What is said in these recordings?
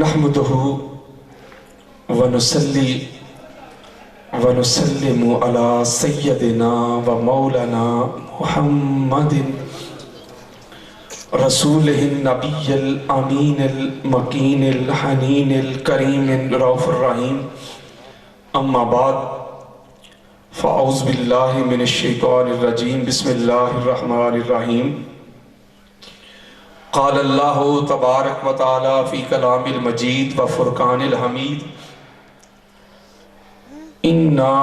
نحمدہ ونصلی ونسلم علی سیدنا و مولانا محمد رسولہ النبی الامین المکین الحنین الکریم الرؤوف الرحیم اما بعد فاعوذ باللہ من الشیطان الرجیم بسم اللہ الرحمن الرحیم قال اللہ تبارک و تعالی فی کلام المجید و فرقان الحمید اِنَّا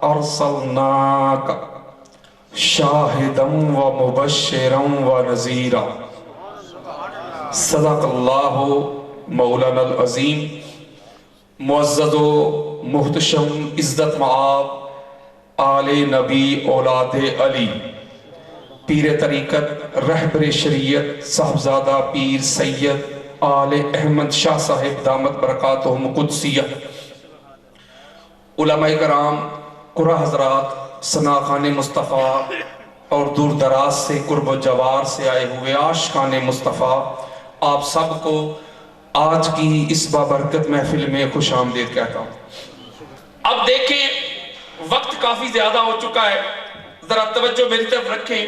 أَرْسَلْنَاكَ شَاهِدًا وَمُبَشِّرًا وَنَذِيرًا صدق اللہ مولانا العظیم۔ معزز و محتشم عزت مآب آل نبی اولاد علی، پیر طریقت رہبر شریعت صاحبزادہ پیر سید آل احمد شاہ صاحب دامت برکاتہم قدسیہ، علماء کرام، قرآ حضرات، ثناخان مصطفیٰ اور دور دراز سے قرب و جوار سے آئے ہوئے عاشقان مصطفیٰ، آپ سب کو آج کی اس بابرکت محفل میں خوش آمدید کہتا ہوں۔ اب دیکھیں وقت کافی زیادہ ہو چکا ہے، ذرا توجہ میری طرف رکھیں۔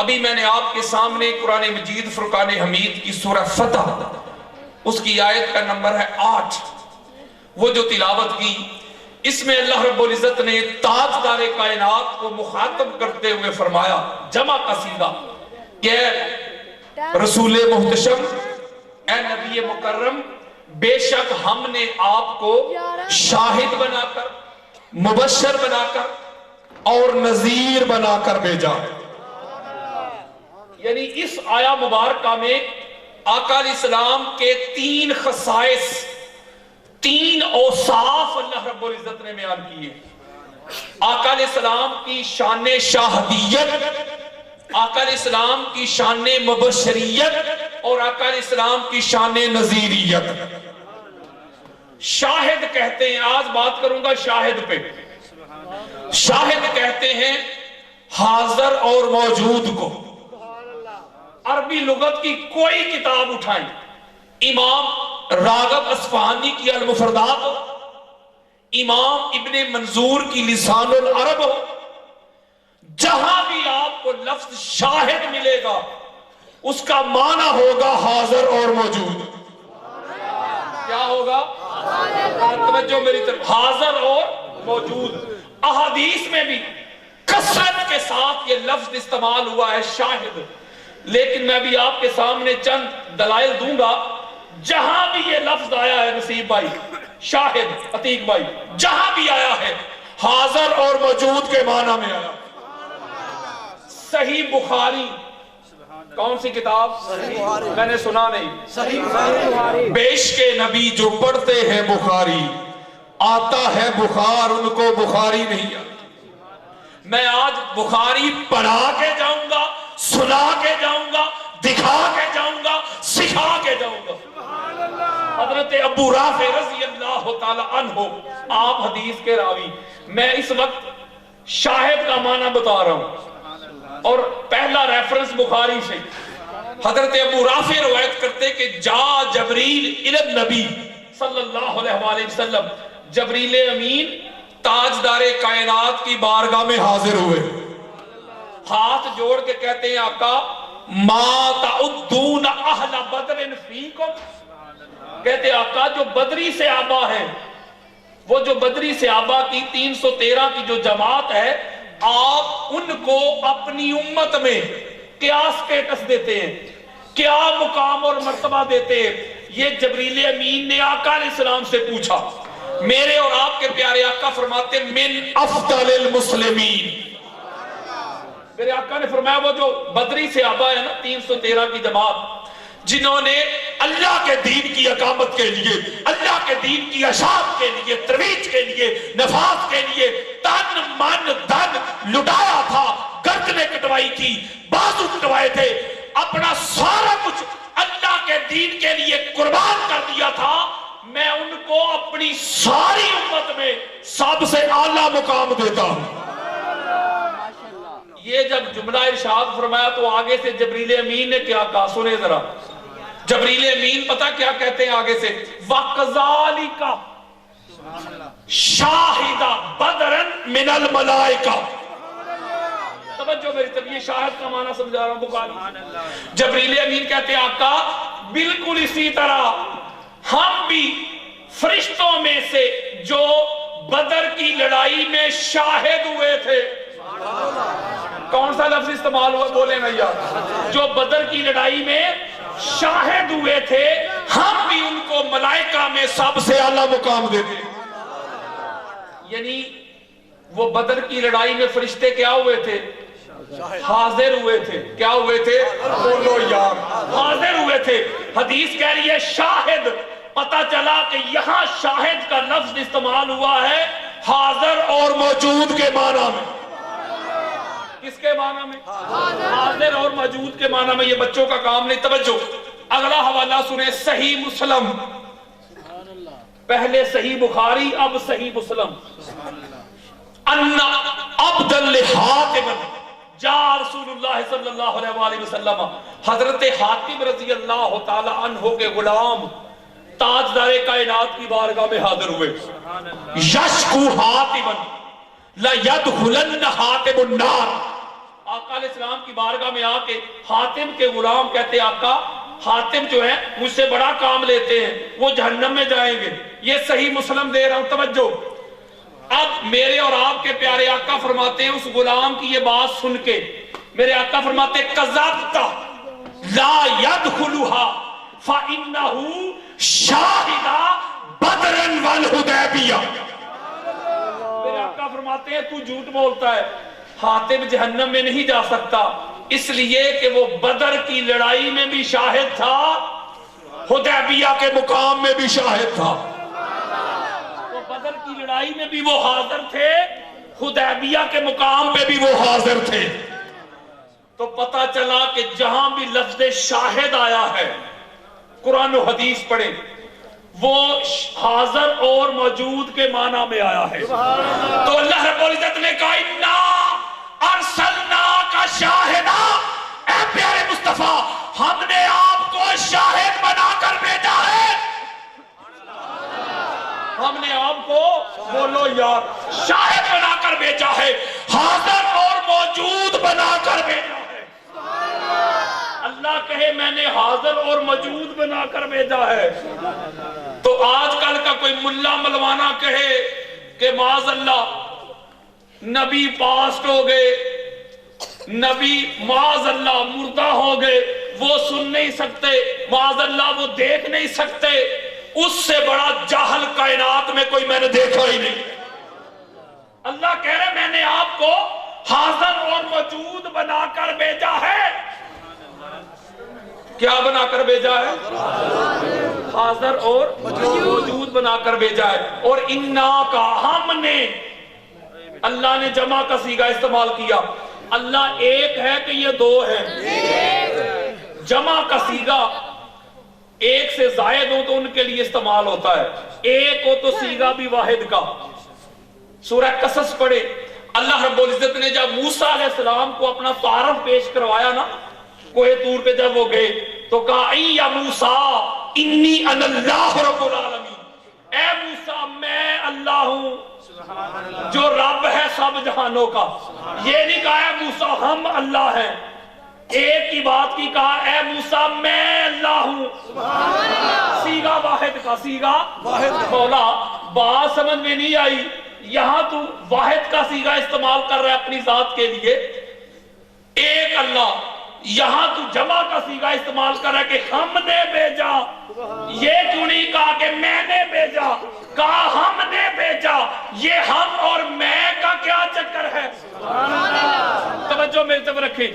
ابھی میں نے آپ کے سامنے قرآن مجید فرقان حمید کی سورہ فتح، اس کی آیت کا نمبر ہے 8، وہ جو تلاوت کی، اس میں اللہ رب العزت نے تاجدار کائنات کو مخاطب کرتے ہوئے فرمایا جمع قصیدہ کہ رسول محتشم، اے نبی مکرم، بے شک ہم نے آپ کو شاہد بنا کر، مبشر بنا کر اور نذیر بنا کر بھیجا۔ یعنی اس آیہ مبارکہ میں آقا علیہ السلام کے 3 خصائص، 3 اوصاف اللہ رب العزت نے بیان کیے۔ آقا علیہ السلام کی شان شاہدیت، آقا علیہ السلام کی شان مبشریت اور آقا علیہ السلام کی شان نذیریت۔ شاہد کہتے ہیں، آج بات کروں گا شاہد پہ۔ شاہد کہتے ہیں حاضر اور موجود کو۔ عربی لغت کی کوئی کتاب اٹھائیں، امام راغب اصفہانی کی المفردات ہو، امام ابن منظور کی لسان العرب ہو، جہاں بھی آپ کو لفظ شاہد ملے گا اس کا معنی ہوگا حاضر اور موجود۔ کیا ہوگا؟ توجہ میری طرف، حاضر اور موجود۔ احادیث میں بھی کثرت کے ساتھ یہ لفظ استعمال ہوا ہے شاہد، لیکن میں بھی آپ کے سامنے چند دلائل دوں گا۔ جہاں بھی یہ لفظ آیا ہے نصیب بھائی، شاہد، عتیق بھائی، جہاں بھی آیا ہے حاضر اور موجود کے معنی میں آیا۔ صحیح بخاری، کون سی کتاب؟ میں نے سنا نہیں۔ بیش کے نبی جو پڑھتے ہیں بخاری، آتا ہے بخار ان کو بخاری نہیں آتی۔ میں آج بخاری پڑھا کے جاؤں گا، سنا کے جاؤں گا، دکھا کے جاؤں گا، سکھا کے جاؤں گا۔ حضرت ابو رافع رضی اللہ تعالی عنہ، آپ حدیث کے راوی، میں اس وقت شاہد کا معنی بتا رہا ہوں اور پہلا ریفرنس بخاری سے۔ حضرت ابو رافع روایت کرتے کہ جا جبریل الی النبی صلی اللہ علیہ وآلہ وسلم، جبریل امین تاجدار کائنات کی بارگاہ میں حاضر ہوئے، ہاتھ جوڑ کے کہتے ہیں آقا ما تعدون اہل بدر فیکم، کہتے آقا جو بدری صحابہ ہیں، وہ جو بدری صحابہ کی 313 کی جو جماعت ہے، آپ ان کو اپنی امت میں کیا سٹیٹس دیتے ہیں، کیا مقام اور مرتبہ دیتے ہیں؟ یہ جبریل امین نے آقا علیہ السلام سے پوچھا۔ میرے اور آپ کے پیارے آقا فرماتے من افضل المسلمین۔ میرے آقا نے فرمایا وہ جو بدری صحابہ ہے نا، 313 کی جماعت، جنہوں نے اللہ کے دین کی اقامت کے لیے، اللہ کے دین کی اشاعت کے لیے، ترویج کے لیے، نفاذ کے لیے تن من دھن لٹایا تھا، گردنیں کٹوائی تھی، بازو کٹوائے تھے، اپنا سارا کچھ اللہ کے دین کے لیے قربان کر دیا تھا، میں ان کو اپنی ساری امت میں سب سے اعلیٰ مقام دیتا ہوں۔ یہ جب جملہ ارشاد فرمایا تو آگے سے جبریل امین نے کیا کہا، سنے ذرا، جبریل امین پتہ کیا کہتے ہیں آگے سے؟ وَقَذَالِكَ شَاهِدَ بَدْرًا مِنَ الْمَلَائِكَةِ. توجہ میری طرف، یہ شاہد کا معنی سمجھا رہا ہوں بخاری. جبریل امین کہتے ہیں آقا بالکل اسی طرح ہم بھی فرشتوں میں سے جو بدر کی لڑائی میں شاہد ہوئے تھے. کون سا لفظ استعمال ہوا بولے نا یار؟ جو بدر کی لڑائی میں شاہد ہوئے تھے، ہم بھی ان کو ملائکہ میں سب سے اعلیٰ مقام دیتے. یعنی وہ بدر کی لڑائی میں فرشتے کیا ہوئے تھے؟ حاضر ہوئے تھے. کیا ہوئے تھے؟ بولو یار. حاضر ہوئے تھے. حدیث کہہ رہی ہے شاہد. پتہ چلا کہ یہاں شاہد کا لفظ استعمال ہوا ہے حاضر اور موجود کے معنی میں. کس کے معنی میں؟ حاضر اور موجود کے معنی میں. یہ بچوں کا کام نہیں. توجہ، اگلا حوالہ سنیں، صحیح مسلم. پہلے صحیح بخاری، اب صحیح مسلم. ان عبد حاتم جا رسول اللہ صلی اللہ علیہ وآلہ وسلم. حضرت حاتم رضی اللہ تعالی عنہ کے غلام تاجدار کائنات کی بارگاہ میں حاضر ہوئے. یشکو حاتم لا یدخلن حاتم النار. آقا علیہ السلام کی بارگاہ میں آ کے حاتم کے غلام کہتے آقا حاتم جو ہے مجھ سے بڑا کام لیتے ہیں، وہ جہنم میں جائیں گے. یہ صحیح مسلم دے رہا ہوں. توجہ، اب میرے اور آپ کے پیارے آقا فرماتے ہیں اس غلام کی یہ بات سن کے میرے آقا فرماتے کذبت لا يدخلها فإنه شاہد بدر والحدیبیہ. میرے آقا فرماتے ہیں تو جھوٹ بولتا ہے، حاتم جہنم میں نہیں جا سکتا اس لیے کہ وہ بدر کی لڑائی میں بھی شاہد تھا، حدیبیہ کے مقام میں بھی شاہد تھا. وہ بدر کی لڑائی میں بھی وہ حاضر تھے، حدیبیہ کے مقام پہ بھی وہ حاضر تھے. تو پتہ چلا کہ جہاں بھی لفظ شاہد آیا ہے قرآن و حدیث پڑھیں وہ حاضر اور موجود کے معنی میں آیا ہے. تو اللہ رب العزت نے کہا اِنَّا ارسلناک شاہدا، اے پیارے مصطفیٰ ہم نے آپ کو شاہد بنا کر بھیجا ہے. ہم نے آپ کو بولو یار شاہد بنا کر بھیجا ہے، حاضر اور موجود بنا کر بھیجا ہے. اللہ کہے میں نے حاضر اور موجود بنا کر بھیجا ہے. تو آج کل کا کوئی ملا ملوانا کہے کہ معاذ اللہ نبی پاسٹ ہو گئے، نبی معاذ اللہ مردہ ہو گئے، وہ سن نہیں سکتے، معاذ اللہ وہ دیکھ نہیں سکتے، اس سے بڑا جاہل کائنات میں کوئی میں نے دیکھا ہی نہیں. اللہ کہہ رہے میں نے آپ کو حاضر اور موجود بنا کر بھیجا ہے. کیا بنا کر بھیجا ہے؟ حاضر اور موجود بنا کر بھیجا ہے. اور انا کا ہم نے، اللہ نے جمع کا صیغہ استعمال کیا. اللہ ایک ہے کہ یہ دو ہے؟ جمع کا صیغہ ایک سے زائد ہو تو ان کے لیے استعمال ہوتا ہے، ایک ہو تو صیغہ بھی واحد کا. سورہ قصص پڑھے، اللہ رب العزت نے جب موسیٰ علیہ السلام کو اپنا تعارف پیش کروایا نا کوہ طور پہ جب وہ گئے تو کہا اِن یا موسیٰ انی انا اللہ رب العالمین. اے موسیٰ میں اللہ ہوں جو رب ہے سب جہانوں کا. یہ نہیں کہا اے موسیٰ ہم اللہ ہیں، ایک کی بات کی کہا اے موسیٰ میں اللہ ہوں. صیغہ واحد کا، صیغہ واحد. مولا بات سمجھ میں نہیں آئی، یہاں تو واحد کا صیغہ استعمال کر رہا ہے اپنی ذات کے لیے ایک اللہ، یہاں تو جمع کا صیغہ استعمال کر رہا ہے کہ ہم نے بھیجا. یہ کیوں نہیں کہا کہ میں نے بھیجا، کہا ہم نے بھیجا. یہ ہم اور میں کا کیا چکر ہے؟ توجہ میری طرف رکھیں.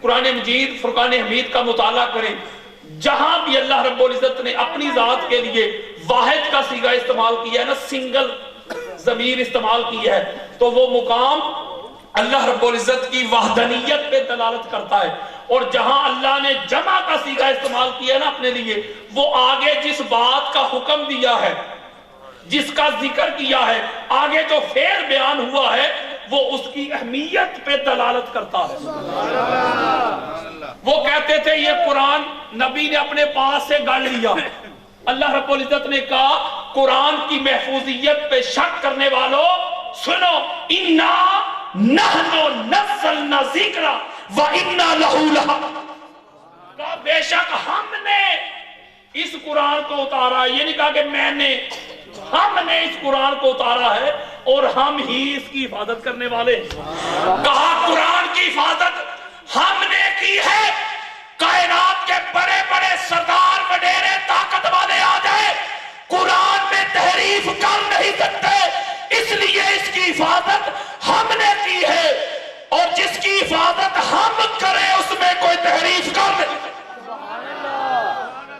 قرآن مجید فرقان حمید کا مطالعہ کریں، جہاں بھی اللہ رب العزت نے اپنی ذات کے لیے واحد کا صیغہ استعمال کیا ہے نا، سنگل ضمیر استعمال کی ہے، تو وہ مقام اللہ رب العزت کی وحدانیت پہ دلالت کرتا ہے. اور جہاں اللہ نے جمع کا صیغہ استعمال کیا ہے نا اپنے لیے، وہ آگے جس بات کا حکم دیا ہے، جس کا ذکر کیا ہے، آگے جو فعل بیان ہوا ہے وہ اس کی اہمیت پہ دلالت کرتا ہے. وہ کہتے تھے یہ قرآن نبی نے اپنے پاس سے گڑ لیا. اللہ رب العزت نے کہا قرآن کی محفوظیت پہ شک کرنے والوں سنو, اِنَّا نَحْنُ نَزَّلْنَا ذِکْرَ وَإِنَّا لَهُ لَحَافِظُونَ. کہا بے شک ہم نے اس قرآن کو اتارا, یہ نہیں کہا کہ میں نے, ہم نے اس قرآن کو اتارا ہے اور ہم ہی اس کی حفاظت کرنے والے. کہا قرآن کی حفاظت ہم نے کی ہے, کائنات کے بڑے بڑے سردار وڈیرے طاقت والے آ جائے قرآن میں تحریف کر نہیں سکتے, اس لیے اس کی حفاظت ہم نے کی ہے, اور جس کی حفاظت ہم کریں اس میں کوئی تحریف کر نہیں.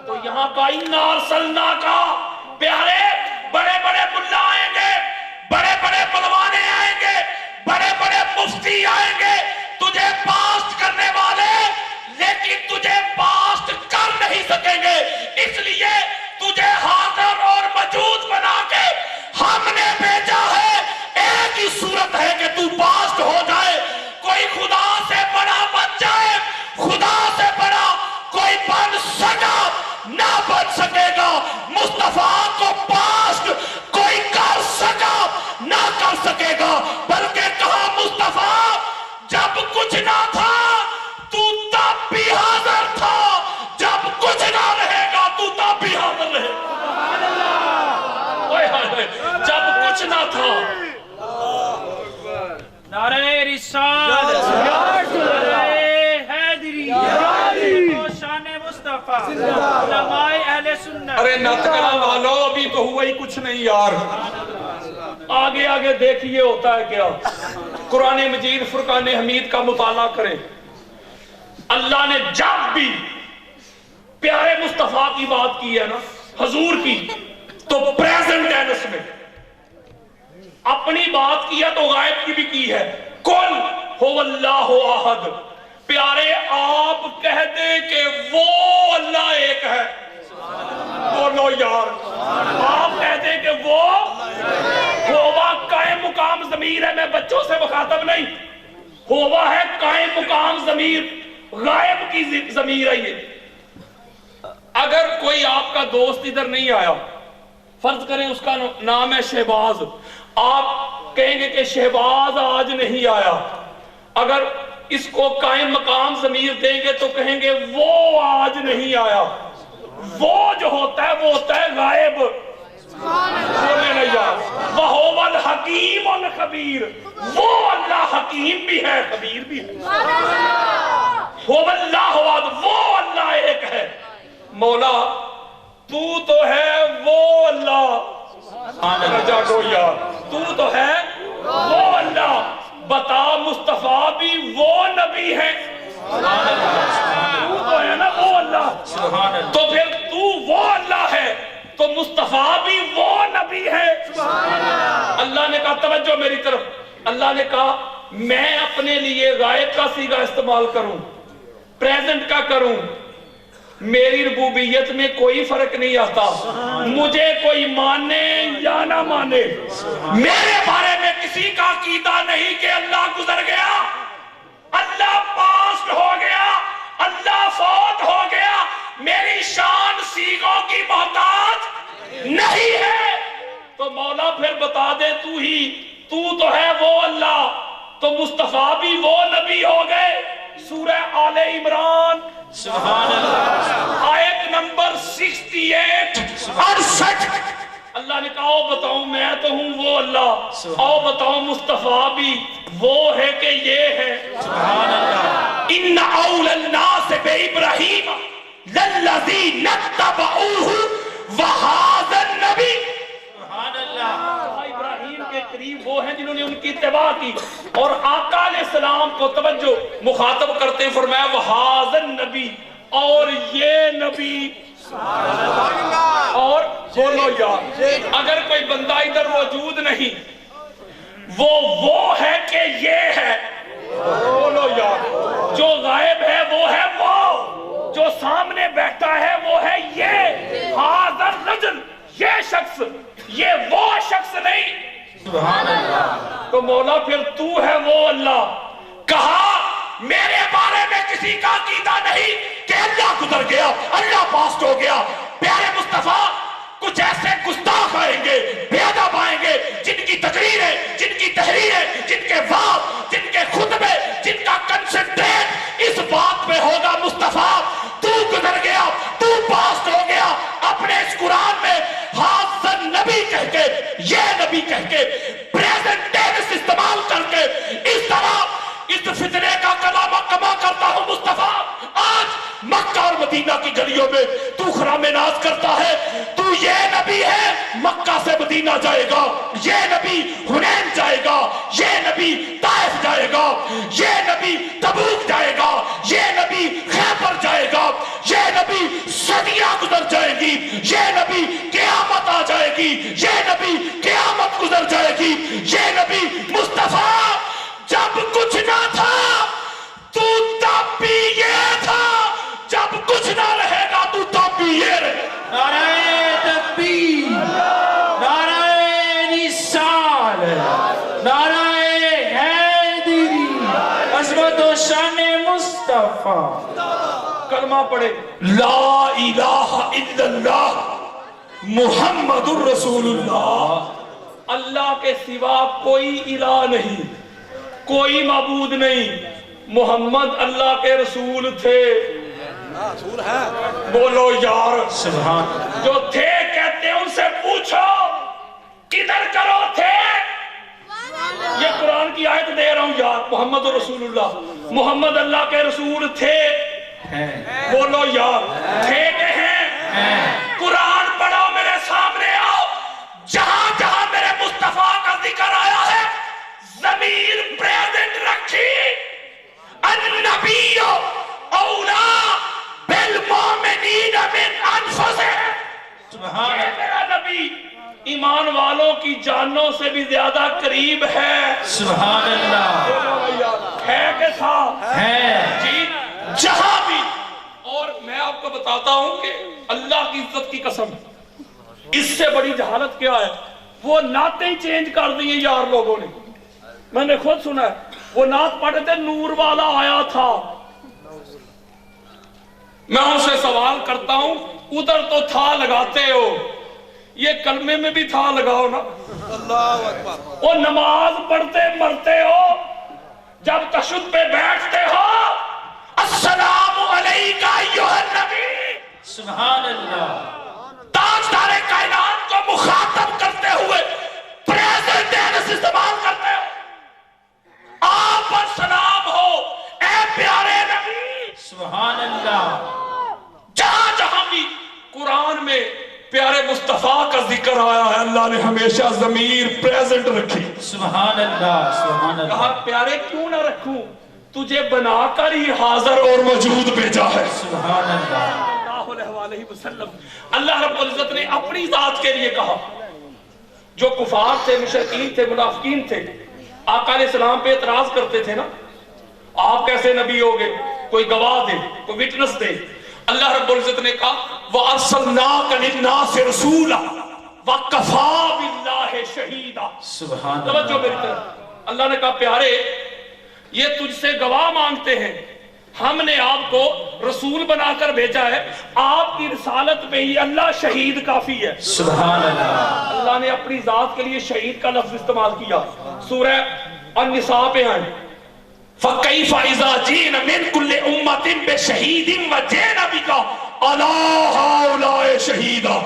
تو یہاں کا اِنَّا أَرْسَلْنَاكَ, پیارے بڑے بڑے ملا آئیں گے, بڑے بڑے بلوانے آئیں گے, بڑے بڑے مفتی آئیں گے تجھے پاسٹ کرنے والے, لیکن تجھے پاسٹ کر نہیں سکیں گے, اس لیے تجھے حاضر اور موجود بنا کے ہم نے بھیجا ہے. ایک ہی صورت ہے کہ تو پاسٹ ہو جائے, کوئی خدا سے بڑا بن جائے, خدا سے بڑا کوئی بن سکا نہ بن سکے گا. مصطفیٰ کو پاسٹ کوئی کر سکا نہ کر سکے گا, بلکہ کہا مصطفیٰ جب کچھ نہ تھا تو تب بھی حاضر تھا, جب کچھ نہ رہے گا تو تب بھی حاضر رہے گا. جب کچھ نہ تھا. نعرہ رسالت, نعرہ حیدری, شان مصطفیٰ, علماء اہل سنت. ارے نت کرا والو ابھی تو ہوا ہی کچھ نہیں یار, آگے آگے دیکھیے ہوتا ہے کیا. قرآن مجید فرقان حمید کا مطالعہ کریں. اللہ نے جب بھی پیارے مصطفیٰ کی بات کی ہے نا, حضور کی, تو پریزنٹ ٹینس میں اپنی بات کی ہے تو غائب کی بھی کی ہے. قل هو اللہ احد, پیارے آپ کہہ دیں کہ وہ اللہ ایک ہے. بولو یار, آپ کہہ دیں کہ وہ ہوا قائم مقام ضمیر ہے, میں بچوں سے مخاطب نہیں, ہوا ہے قائم مقام ضمیر, غائب کی ضمیر ہے یہ. اگر کوئی آپ کا دوست ادھر نہیں آیا, فرض کریں اس کا نام ہے شہباز, آپ کہیں گے کہ شہباز آج نہیں آیا, اگر اس کو قائم مقام ضمیر دیں گے تو کہیں گے وہ آج نہیں آیا. وہ جو ہوتا ہے وہ ہوتا ہے غائب. بولے نا یار, وَهُوَ الْحَكِيمُ الْخَبِيرُ, وہ اللہ حکیم بھی ہے خبیر بھی ہے. هُوَ اللَّهُ أَحَدٌ, وہ اللہ ایک ہے. مولا تو تو ہے وہ اللہ, جاگو یار, تو تو ہے وہ اللہ, بتا مصطفیٰ بھی وہ نبی ہے. تو تو ہے نا وہ اللہ, تو پھر تو وہ اللہ ہے تو مصطفیٰ بھی وہ نبی ہے. اللہ نے کہا توجہ میری طرف, اللہ نے کہا میں اپنے لیے غائب کا صیغہ استعمال کروں, پریزنٹ کا کروں, میری ربوبیت میں کوئی فرق نہیں آتا. مجھے کوئی مانے یا نہ مانے, میرے بارے میں کسی کا عقیدہ نہیں کہ اللہ گزر گیا, اللہ پاسٹ ہو گیا, اللہ فوت ہو گیا. میری شان صیغوں کی محتاج نہیں ہے. تو مولا پھر بتا دے تو ہی, تو ہے وہ اللہ, تو مصطفیٰ بھی وہ نبی ہو گئے. سورہ آل عمران سبحان اللہ آیت نمبر 68 اللہ نے کہا بتاؤں میں تو ہوں وہ اللہ, آؤ بتاؤں مصطفیٰ بھی وہ ہے کہ یہ ہے. سبحان اللہ. ان اول الناس بابراہیم للذین اتبعوہ وہذا النبی. سبحان اللہ. ابراہیم کے قریب وہ ہیں جنہوں نے ان کی اتباع کی, اور آقا علیہ السلام کو توجہ مخاطب کرتے فرمایا وہذا النبی, اور یہ نبی. اور بولو یار, اگر کوئی بندہ ادھر موجود نہیں وہ ہے کہ یہ ہے. بولو یار, جو غائب ہے وہ ہے وہ, جو سامنے بیٹھا ہے وہ ہے یہ. ھذا الرجل, یہ شخص, یہ وہ شخص نہیں. سبحان اللہ. تو مولا پھر تو ہے وہ اللہ. کہا میرے بارے میں کسی کسی کا عقیدہ نہیں کہ اللہ گزر گیا، اللہ پاسٹ ہو گیا. پیارے مصطفیٰ کچھ ایسے گستاخ آئیں گے، بے ادب آئیں گے، جن کی تقریریں، جن کی تحریریں، جن کے واعظ، جن کے خطبے، جن کا کنسنٹریٹ اس بات پہ ہوگا مصطفیٰ تو گزر گیا، تو پاسٹ ہو گیا. اپنے اس قرآن میں حاضر نبی کہہ کے، یہ نبی کہہ کے، پریزنٹ ٹینس استعمال کر کے اس طرح اس فتنے کا کما کرتا ہوں مصطفیٰ. آج مکہ اور مدینہ کی گلیوں میں تو خرام ناز کرتا ہے. تو یہ نبی ہے مکہ سے مدینہ جائے گا، یہ نبی حنین جائے گا، یہ نبی طائف جائے گا، یہ نبی تبوک جائے گا، یہ نبی خیبر جائے گا، یہ نبی صدیاں گزر جائے گی، یہ نبی قیامت آ جائے گی، یہ نبی قیامت گزر جائے گی. یہ نبی مصطفیٰ جب کچھ نہ تھا تو تب بھی یہ تھا، جب کچھ نہ رہے گا تو تب بھی یہ رہے. نعرہ تکبیر، نعرہ رسالت، نعرہ حیدری، عظمت و شان مصطفیٰ. کلمہ پڑھے لا الہ الا اللہ محمد الرسول اللہ. اللہ کے سوا کوئی الہ نہیں، کوئی معبود نہیں. محمد اللہ کے رسول تھے. بولو یار سبحان. جو تھے کہتے ہیں ان سے پوچھو کدھر کرو تھے. یہ قرآن کی آیت دے رہا ہوں یار. محمد رسول اللہ، محمد اللہ کے رسول تھے. بولو یار تھے کہ ہیں؟ قرآن پڑھو، میرے سامنے آؤ. جہاں جہاں میرے مصطفیٰ کا ذکر آیا ہے ضمیر پریزنٹ رکھی. النبی اولا بالمؤمنین من انفسہم. سبحان. یہ میرا نبی ایمان والوں کی جانوں سے بھی زیادہ قریب ہے. سبحان اللہ. ہے کہ تھا؟ ہے جی جہاں بھی. اور میں آپ کو بتاتا ہوں کہ اللہ کی عزت کی قسم اس سے بڑی جہالت کیا ہے. وہ نعتیں ہی چینج کر دی ہیں یار لوگوں نے. میں نے خود سنا ہے وہ نعت پڑھے تھے نور والا آیا تھا. میں ان سے سوال کرتا ہوں ادھر تو تھا لگاتے ہو، یہ کلمے میں بھی تھا لگاؤ نا. اللہ اکبر. وہ نماز پڑھتے مرتے ہو، جب تشہد پہ بیٹھتے ہو السلام علیکہ ایھا النبی. سبحان اللہ. تاجدار کائنات کو مخاطب کرتے ہوئے پریزنٹ ٹینس استعمال کرتے ہو. آپ پر سلام ہو اے پیارے نبی. سبحان اللہ. جہاں جہاں بھی قرآن میں پیارے مصطفیٰ کا ذکر آیا ہے اللہ نے ہمیشہ ضمیر پریزنٹ رکھی. سبحان اللہ. سبحان اللہ. کہا پیارے کیوں نہ رکھوں، تجھے بنا کر ہی حاضر اور موجود بھیجا ہے. سبحان اللہ. اللہ علیہ وسلم. اللہ رب العزت نے اپنی ذات کے لیے کہا. جو کفار تھے، مشرکین تھے، منافقین تھے، آقا علیہ السلام پہ اعتراض کرتے تھے نا آپ کیسے نبی ہوگے، کوئی گواہ دے، کوئی وٹنس دے. اللہ رب العزت نے کہا وَأَرْسَلْنَاكَ لِلنَّاسِ رَسُولًا وَكَفَىٰ بِاللَّهِ شَهِيدًا. سبحان اللہ. توجہ میری طرف. اللہ نے کہا پیارے یہ تجھ سے گواہ مانگتے ہیں، ہم نے آپ کو رسول بنا کر بھیجا ہے، آپ کی رسالت پہ ہی اللہ شہید کافی ہے. سبحان اللہ. اللہ نے اپنی ذات کے لیے شہید کا لفظ استعمال کیا. سورہ النساء پہ آئیں فَكَيْفَ إِذَا جِئْنَا مِنْ كُلِّ أُمَّةٍ بِشَهِيدٍ وَجِئْنَا بِكَ عَلَىٰ هَٰؤُلَاءِ شَهِيدًا.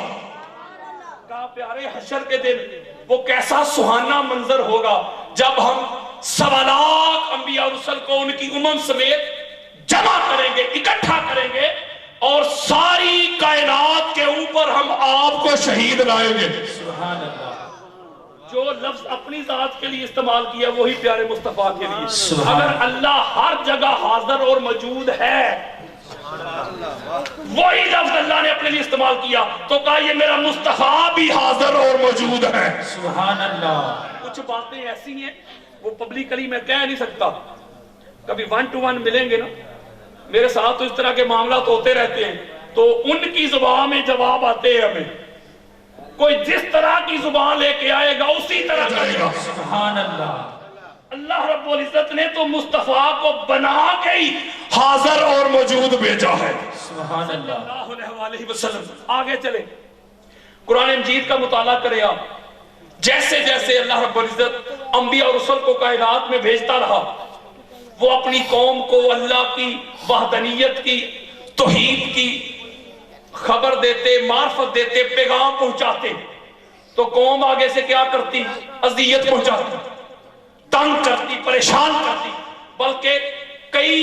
کہا پیارے حشر کے دن وہ کیسا سہانا منظر ہوگا جب ہم 1.25 لاکھ انبیاء اور رسل کو ان کی امم سمیت جمع کریں گے، اکٹھا کریں گے اور ساری کائنات کے اوپر ہم آپ کو شہید لائیں گے. سبحان اللہ. جو لفظ اپنی ذات کے لیے استعمال کیا وہی پیارے مصطفیٰ کے لیے. سبحان. اگر اللہ ہر جگہ حاضر اور موجود ہے وہی لفظ اللہ نے اپنے لیے استعمال کیا تو کہا یہ میرا مصطفیٰ بھی حاضر اور موجود ہے. سبحان اللہ. کچھ باتیں ایسی ہیں وہ پبلکلی میں کہہ نہیں سکتا. کبھی 1 to 1 ملیں گے نا میرے ساتھ تو اس طرح کے معاملات ہوتے رہتے ہیں تو ان کی زبان میں جواب آتے ہیں. ہمیں کوئی جس طرح کی زبان لے کے آئے گا اسی طرح کرے گا. سبحان اللہ. اللہ رب العزت نے تو مصطفیٰ کو بنا کے ہی حاضر اور موجود بھیجا ہے سبحان اللہ صلی اللہ علیہ وسلم۔ آگے چلے، قرآن مجید کا مطالعہ کرے آپ، جیسے جیسے اللہ رب العزت انبیاء اور رسل کو کائنات میں بھیجتا رہا، وہ اپنی قوم کو اللہ کی وحدانیت کی، توحید کی خبر دیتے، معرفت دیتے، پیغام پہنچاتے، تو قوم آگے سے کیا کرتی؟ اذیت پہنچاتی، تنگ کرتی، پریشان کرتی، بلکہ کئی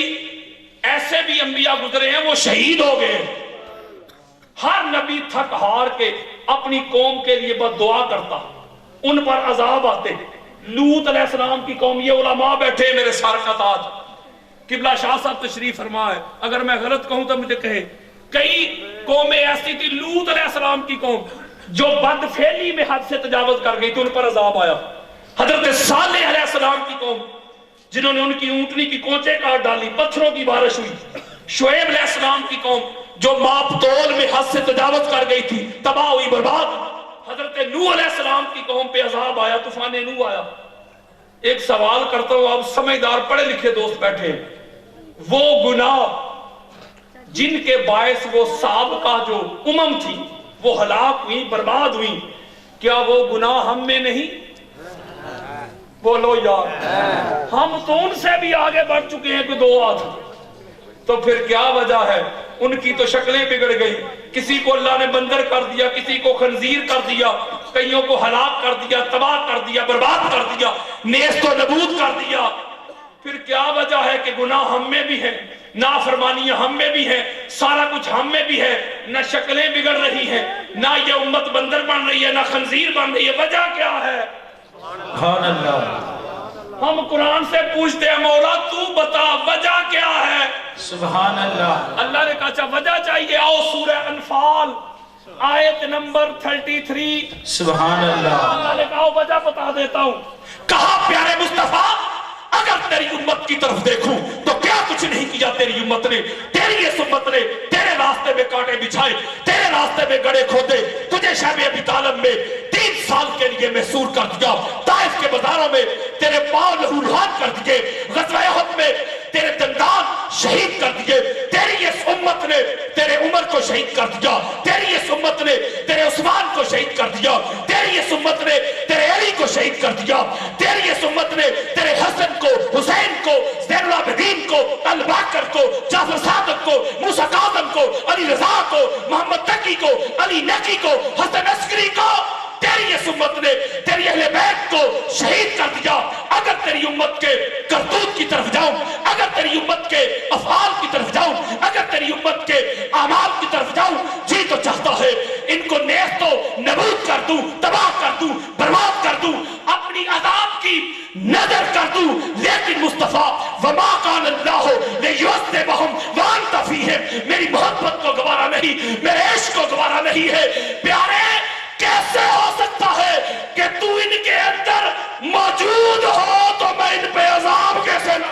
ایسے بھی انبیاء گزرے ہیں وہ شہید ہو گئے۔ ہر نبی تھک ہار کے اپنی قوم کے لیے بد دعا کرتا، ان پر عذاب آتے۔ لوط علیہ السلام کی قوم، یہ علماء بیٹھے میرے سر کا تاج، قبلہ شاہ صاحب تشریف فرمائے، اگر میں غلط کہوں تو مجھے کہے، کئی قومیں ایسی تھی، لوط علیہ السلام کی قوم جو بد فعلی میں حد سے تجاوز کر گئی تھی، ان پر عذاب آیا۔ حضرت صالح علیہ السلام کی قوم جنہوں نے ان کی اونٹنی کی کونچے کاٹ ڈالی، پتھروں کی بارش ہوئی۔ شعیب علیہ السلام کی قوم جو ماپ تول میں حد سے تجاوز کر گئی تھی، تباہ ہوئی، برباد۔ حضرت نوح علیہ السلام کی قوم پہ عذاب آیا، طوفان نوح آیا۔ ایک سوال کرتا ہوں، اب سمجھدار پڑھے لکھے دوست بیٹھے، وہ گناہ جن کے باعث وہ سابقہ جو امم تھی وہ ہلاک ہوئی، برباد ہوئی، کیا وہ گناہ ہم میں نہیں؟ بولو یار، ہم تو ان سے بھی آگے بڑھ چکے ہیں کہ دو ہاتھ، تو پھر کیا وجہ ہے؟ ان کی تو شکلیں بگڑ گئی، کسی کو اللہ نے بندر کر دیا، کسی کو خنزیر کر دیا، کئیوں کو ہلاک کر دیا، تباہ کر دیا، برباد کر دیا، نیست و نبود کر دیا۔ پھر کیا وجہ ہے کہ گناہ ہم میں بھی ہیں، نافرمانیاں ہم میں بھی ہیں، سارا کچھ ہم میں بھی ہے، نہ شکلیں بگڑ رہی ہیں، نہ یہ امت بندر بن رہی ہے، نہ خنزیر بن رہی ہے، وجہ کیا ہے؟ سبحان اللہ ہم قرآن سے پوچھتے ہیں، مولا تو بتا وجہ کیا ہے؟ سبحان اللہ اللہ نے کہا اچھا وجہ چاہیے، آؤ سورہ انفال آیت نمبر 33۔ سبحان اللہ اللہ نے کہا وجہ بتا دیتا ہوں۔ کہا پیارے مصطفیٰ اگر تیری امت کی طرف دیکھوں تو کیا کچھ نہیں کیا تیری امت نے، تیری اس امت نے تیرے راستے میں کانٹے بچھائے، تیرے راستے میں گڑھے کھودے، تجھے شیب ابی طالب میں 3 سال کے لیے محصور کر دیا، طائف کے بازاروں میں تیرے پاؤں لہولہان کر دیے، غزوہ احد میں تیرے دندان شہید کر دیے، تیری اس امت نے تیرے عمر کو شہید کر دیا، تیری اس امت نے تیرے عثمان کو شہید کر دیا، تیری اس امت نے تیرے علی کو شہید کر دیا، تیری اس امت نے تیرے حسن کو، حسین کو، زین العابدین کو، الباقر کو، جعفر صادق کو، موسیٰ کاظم کو، علی رضا کو، محمد تقی کو، علی نقی کو، حسن عسکری کو، تیری اس امت نے تیری اہل بیت کو شہید کر دیا۔ اگر تیری امت کے کرتوت کی طرف جاؤں، اگر تیری امت کے افعال کی طرف جاؤں، اگر تیری امت کے اعمال کی طرف جاؤں، جی تو چاہتا ہے ان کو نیست و نبود کر دوں، تباہ کر دوں، برباد کر دوں، اپنی عذاب کی نظر کر دوں، لیکن مصطفیٰ وما کان اللہ لیعذبہم وانت فیہم، میری محبت کو گوارا نہیں، میرے عشق کو گوارا نہیں ہے۔ پیارے کیسے ہو سکتا ہے کہ تو ان کے اندر موجود ہو تو میں ان پہ عذاب کیسے نہ؟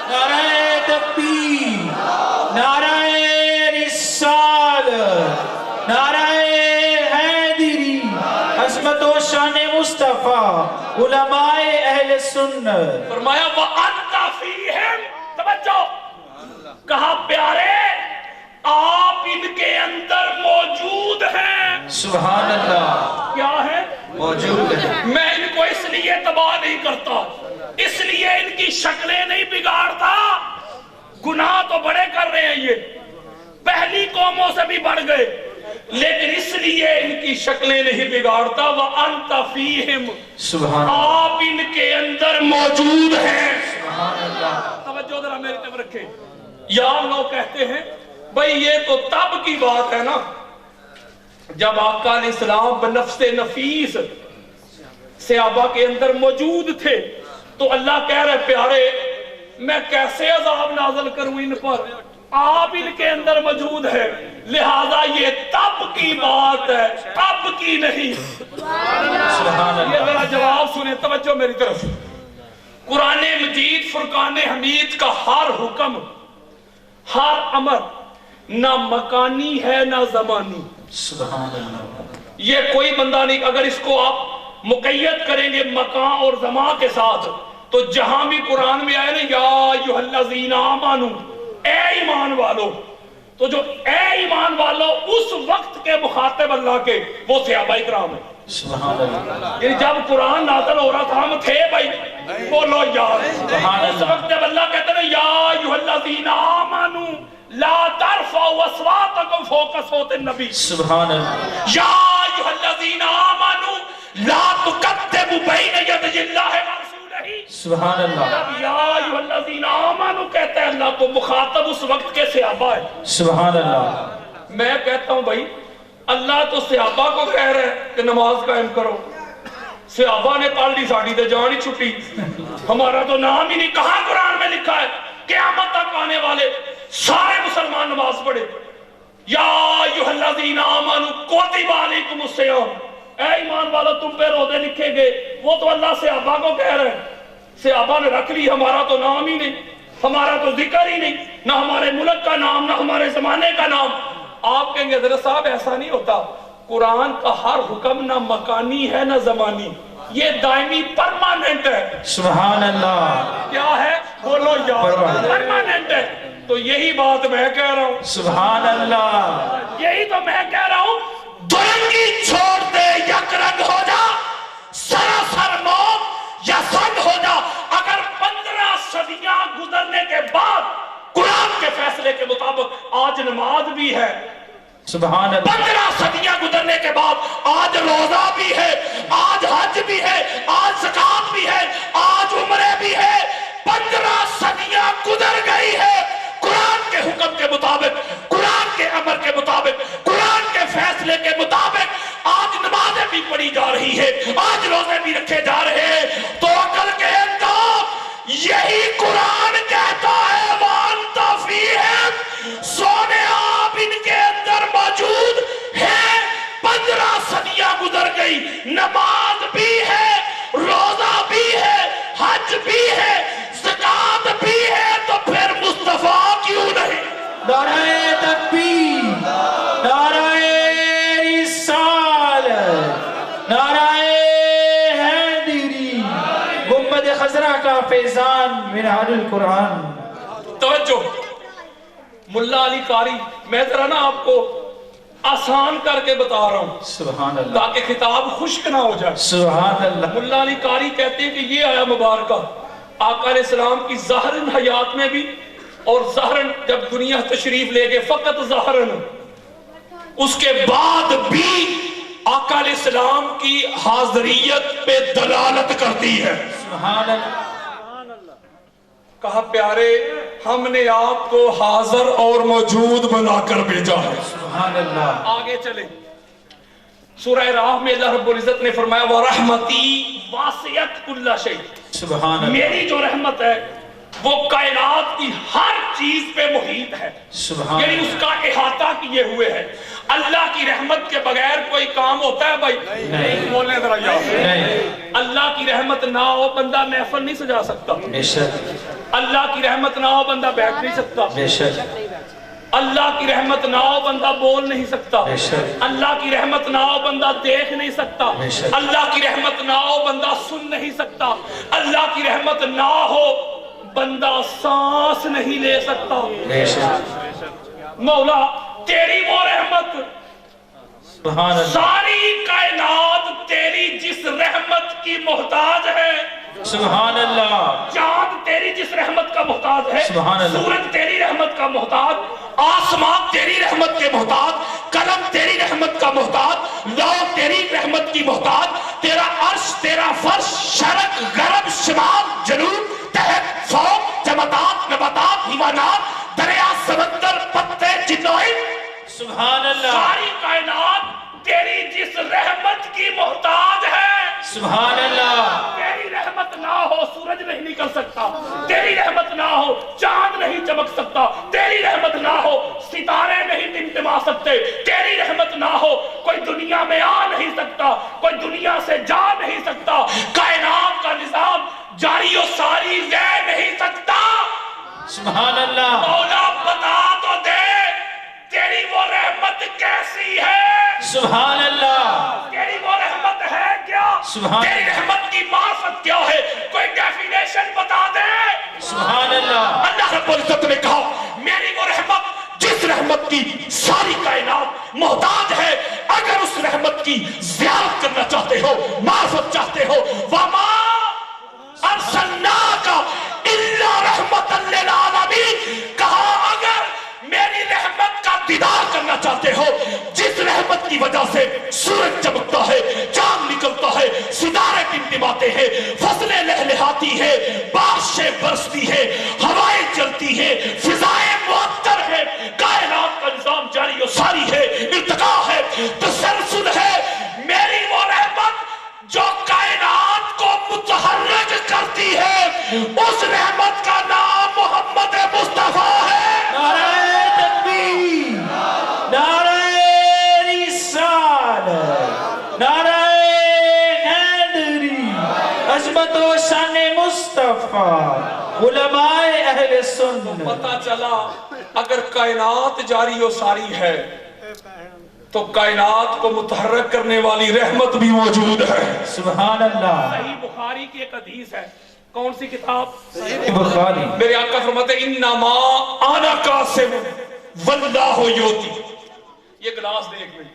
نعرہ تکبیر، نعرہ رسالت، نعرہ حیدری، عظمت و شان مصطفیٰ، علماء اہل سنت۔ فرمایا وَأَنْتَ فِيهِمْ، توجہ، کہا پیارے آپ ان کے اندر موجود ہیں۔ سبحان اللہ کیا ہے؟ موجود ہے۔ میں ان کو اس لیے تباہ نہیں کرتا، اس لیے ان کی شکلیں نہیں بگاڑتا، گناہ تو بڑے کر رہے ہیں یہ، پہلی قوموں سے بھی بڑھ گئے، لیکن اس لیے ان کی شکلیں نہیں بگاڑتا۔ وَأَنْتَ فِيهِمْ، سبحان اللہ آپ ان کے اندر موجود ہیں۔ سبحان اللہ توجہ ذرا میری طرف رکھیں۔ یار لوگ کہتے ہیں بھئی یہ تو تب کی بات ہے نا جب آقا علیہ السلام بنفس نفیس صحابہ کے اندر موجود تھے، تو اللہ کہہ رہے پیارے میں کیسے عذاب نازل کروں ان پر، آپ ان کے اندر موجود ہے، لہذا یہ تب کی بات ہے، اب کی نہیں۔ سبحان یہ اللہ ذرا جواب سنیں، توجہ میری طرف۔ قرآن مجید فرقان حمید کا ہر حکم، ہر امر نہ مکانی ہے نہ زمانی۔ سبحان اللہ یہ کوئی بندہ نہیں، اگر اس کو آپ مقید کریں گے مکان اور زمان کے ساتھ تو جہاں بھی قرآن میں آئے نا یا ایھا الذین آمنو، اے ایمان والو، تو جو اے ایمان والو اس وقت کے مخاطب اللہ کے وہ صحابہ کرام ہیں۔ سبحان اللہ، یعنی جب قرآن نازل ہو رہا تھا ہم تھے بھائی، بولو یار، اس وقت جب اللہ کہتے ہیں یا ایھا الذین آمنو لا ترفعوا اصواتکم فوق صوت النبی، سبحان اللہ، یا ایھا الذین آمنو لا تقدموا بین یدی اللہ ورسولہ۔ سبحان اللہ، جب یا ایھا الذین آمنو کہتے ہیں اللہ تو مخاطب اس وقت کے صحابہ ہے۔ سبحان اللہ، میں کہتا ہوں بھائی اللہ تو صحابہ کو کہہ رہے ہیں کہ نماز قائم کرو، صحابہ نے پڑھ لی ساڑی تے جان ہی چھٹی، ہمارا تو نام ہی نہیں، کہاں قرآن میں لکھا ہے قیامت تک آنے والے سارے مسلمان نماز پڑھے؟ یا ایھا الذین آمنوا کتب علیکم الصیام، اے ایمان والو تم پہ روزے لکھے گئے، وہ تو اللہ صحابہ کو کہہ رہے ہیں، صحابہ نے رکھ لی، ہمارا تو نام ہی نہیں، ہمارا تو ذکر ہی نہیں، نہ ہمارے ملک کا نام نہ ہمارے زمانے کا نام۔ آپ کہیں گے حضرت صاحب ایسا نہیں ہوتا، قرآن کا ہر حکم نہ مکانی ہے نہ زمانی، یہ دائمی پرماننٹ ہے۔ سبحان اللہ، کیا ہے؟ بولو یار، پرماننٹ ہے۔ تو یہی بات میں کہہ رہا ہوں، سبحان اللہ، یہی تو میں کہہ رہا ہوں، درنگی چھوڑ دے یک رنگ ہو جا، سراسر موت یا سنگ ہو جا۔ اگر 15 صدیاں گزرنے کے بعد قرآن کے فیصلے کے مطابق آج نماز بھی ہے، سبحان اللہ، 15 صدیاں گزرنے کے بعد آج روزہ بھی ہے، آج حج بھی ہے، آج زکات بھی ہے، آج عمرے بھی ہے، 15 صدیاں گزر گئی ہے، قرآن کے حکم کے مطابق، قرآن کے امر کے مطابق، قرآن کے فیصلے کے مطابق آج نمازیں بھی پڑھی جا رہی ہے، آج روزے بھی رکھے جا رہے ہیں۔ تو عقل کے اندر یہی قرآن کہتا ہے وَأَنْتَ فِيهِمْ، سونے آپ ان کے اندر موجود ہے۔ 15 صدیاں گزر گئی، نماز بھی ہے، روزہ بھی ہے، حج بھی ہے، زکات بھی ہے، تو پھر مصطفیٰ کیوں نہیں؟ نعرہ تکبیر، نعرہ رسالت، نعرہ حیدری، گنبد خضرا کا فیضان منہاج القرآن۔ توجہ، ملا علی قاری، میں ذرا نا آپ کو آسان کر کے بتا رہا ہوں سبحان اللہ، تاکہ خطاب خشک نہ ہو جائے۔ سبحان اللہ، ملا علی قاری کہتے ہیں کہ یہ آیا مبارکہ آقا علیہ السلام کی ظاہراً حیات میں بھی اور ظاہراً جب دنیا تشریف لے گئے فقط ظاہراً، اس کے بعد بھی آقا علیہ السلام کی حاضریت پہ دلالت کرتی ہے۔ سبحان اللہ، کہا پیارے ہم نے آپ کو حاضر اور موجود بنا کر بھیجا ہے۔ سبحان اللہ، آگے چلیں، سورہ راہ میں اللہ رب العزت نے فرمایا وَرَحْمَتِي وَاسِعَتْ كُلَّ شَيْءٍ، سبحان اللہ، میری جو رحمت ہے وہ کائنات کی ہر چیز پہ محیط ہے، سبحان یعنی اللہ، اس کا احاطہ کیے ہوئے ہے۔ اللہ کی رحمت کے بغیر کوئی کام ہوتا ہے بھائی؟ نہیں، بولیں ذرا یار، نہیں، اللہ کی رحمت نہ ہو بندہ محفل نہیں سجا سکتا، بے شک، اللہ کی رحمت نہ ہو بندہ بیٹھ نہیں سکتا، بے شک، اللہ کی رحمت نہ ہو بندہ بول نہیں سکتا، بے شک، اللہ کی رحمت نہ ہو بندہ دیکھ نہیں سکتا، بے شک، اللہ کی رحمت نہ ہو بندہ سن نہیں سکتا، اللہ کی رحمت نہ ہو بندہ سانس نہیں لے سکتا۔ بے شک، مولا تیری وہ رحمت، سبحان اللہ، ساری کائنات تیری جس رحمت کی محتاج ہے، سبحان اللہ، چاند تیری جس رحمت کا محتاج ہے، سبحان اللہ، سورج تیری رحمت کا محتاج، آسمان تیری رحمت کے محتاج، قلم تیری رحمت کا محتاج، لوح تیری رحمت کی محتاج، تیرا عرش تیرا فرش، شرق غرب شمال جنوب تحت فوق، جمادات نباتات حیوانات، دریا سمندر پتے جنوئی، سبحان اللہ، ساری کائنات تیری جس رحمت کی محتاج ہے۔ سبحان اللہ، تیری رحمت نہ ہو سورج نہیں نکل سکتا، تیری رحمت نہ ہو چاند نہیں چمک سکتا، تیری رحمت نہ ہو ستارے نہیں ٹمٹما سکتے، تیری رحمت نہ ہو کوئی دنیا میں آ نہیں سکتا، کوئی دنیا سے جا نہیں سکتا، کائنات کا نظام جاری و ساری رہ نہیں سکتا۔ سبحان اللہ، مولا بتا تو دے تیری وہ رحمت کیسی ہے؟ سبحان اللہ، تیری وہ رحمت ہے کیا؟ سبحان تیری رحمت کی معرفت کیا ہے؟ کوئی ڈیفینیشن بتا دے۔ سبحان اللہ۔ اللہ رب العزت نے کہا میری وہ رحمت جس رحمت کی ساری کائنات محتاج ہے، اگر اس رحمت کی زیارت کرنا چاہتے ہو، معرفت چاہتے ہو، وَمَا أَرْسَلْنَاكَ إِلَّا رَحْمَةً لِلْعَالَمِينَ، کہا اگر میری رحمت کا دیدار کرنا چاہتے ہو، جس رحمت کی وجہ سے سورج چمکتا ہے، چاند نکلتا ہے، ستارے ٹمٹماتے ہیں، فصلیں لہلہاتی ہیں، بارشیں برستی ہیں، ہوائیں چلتی ہیں، فضائیں معطر ہیں، کائنات کا نظام جاری و ساری ہے، ارتقاء ہے، تسلسل ہے، میری وہ رحمت جو کائنات کو متحرک کرتی ہے، اس رحمت کا نام محمد مصطفیٰ ہے۔ نعرہ تکبیر، نعرہ رسالت، نعرہ حیدری، عظمت و شان مصطفیٰ، علماء اہل سنت۔ پتہ چلا اگر کائنات جاری و ساری ہے تو کائنات کو متحرک کرنے والی رحمت بھی موجود ہے۔ سبحان اللہ۔ صحیح بخاری کی ایک حدیث ہے، کون سی کتاب؟ صحیح بخاری۔ میرے آقا فرماتے ہیں انما انا قاسم واللہ یوتی۔ یہ گلاس دیکھ لیں،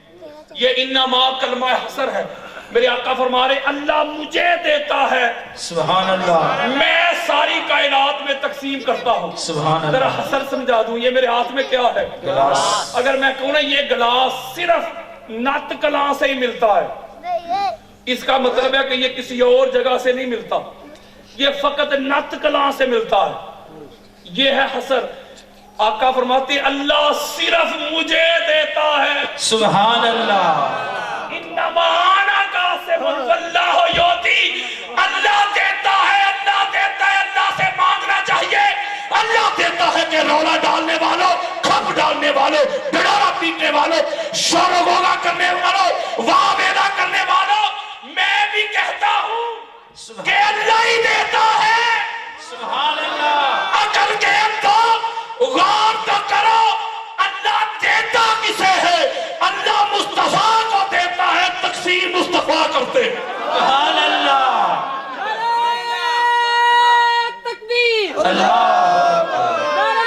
یہ انما کلمہ حصر ہے۔ میرے آقا فرما رہے اللہ مجھے دیتا ہے، سبحان اللہ۔ میں ساری کائنات میں تقسیم کرتا ہوں۔ سبحان اللہ۔ ذرا حصر سمجھا دوں، یہ میرے ہاتھ میں کیا ہے؟ گلاس۔ اگر میں کہوں نا یہ گلاس صرف نت کلاں سے ہی ملتا ہے، اس کا مطلب ہے کہ یہ کسی اور جگہ سے نہیں ملتا، یہ فقط نت کلاں سے ملتا ہے، یہ ہے حصر۔ آقا فرماتے ہیں اللہ صرف مجھے دیتا ہے۔ سبحان اللہ۔ انما انا قاسم واللہ یوتی، اللہ دیتا ہے، اللہ دیتا ہے، اللہ سے مانگنا چاہیے۔ اللہ دیتا ہے کہ رولا ڈالنے والوں، کھپ ڈالنے والوں، ڈڈورا پیٹنے والوں، شور و غوغا کرنے والوں، واہ ویلا کرنے والوں، میں بھی کہتا ہوں کہ اللہ ہی دیتا ہے۔ سبحان اللہ۔ عقل کے اندر غور تو کرو، اللہ دیتا کسے ہے؟ اللہ مصطفیٰ کو دیتا ہے، تقسیم مصطفیٰ کرتے ہیں۔ سبحان اللہ۔ تکبیر، اللہ نعرہ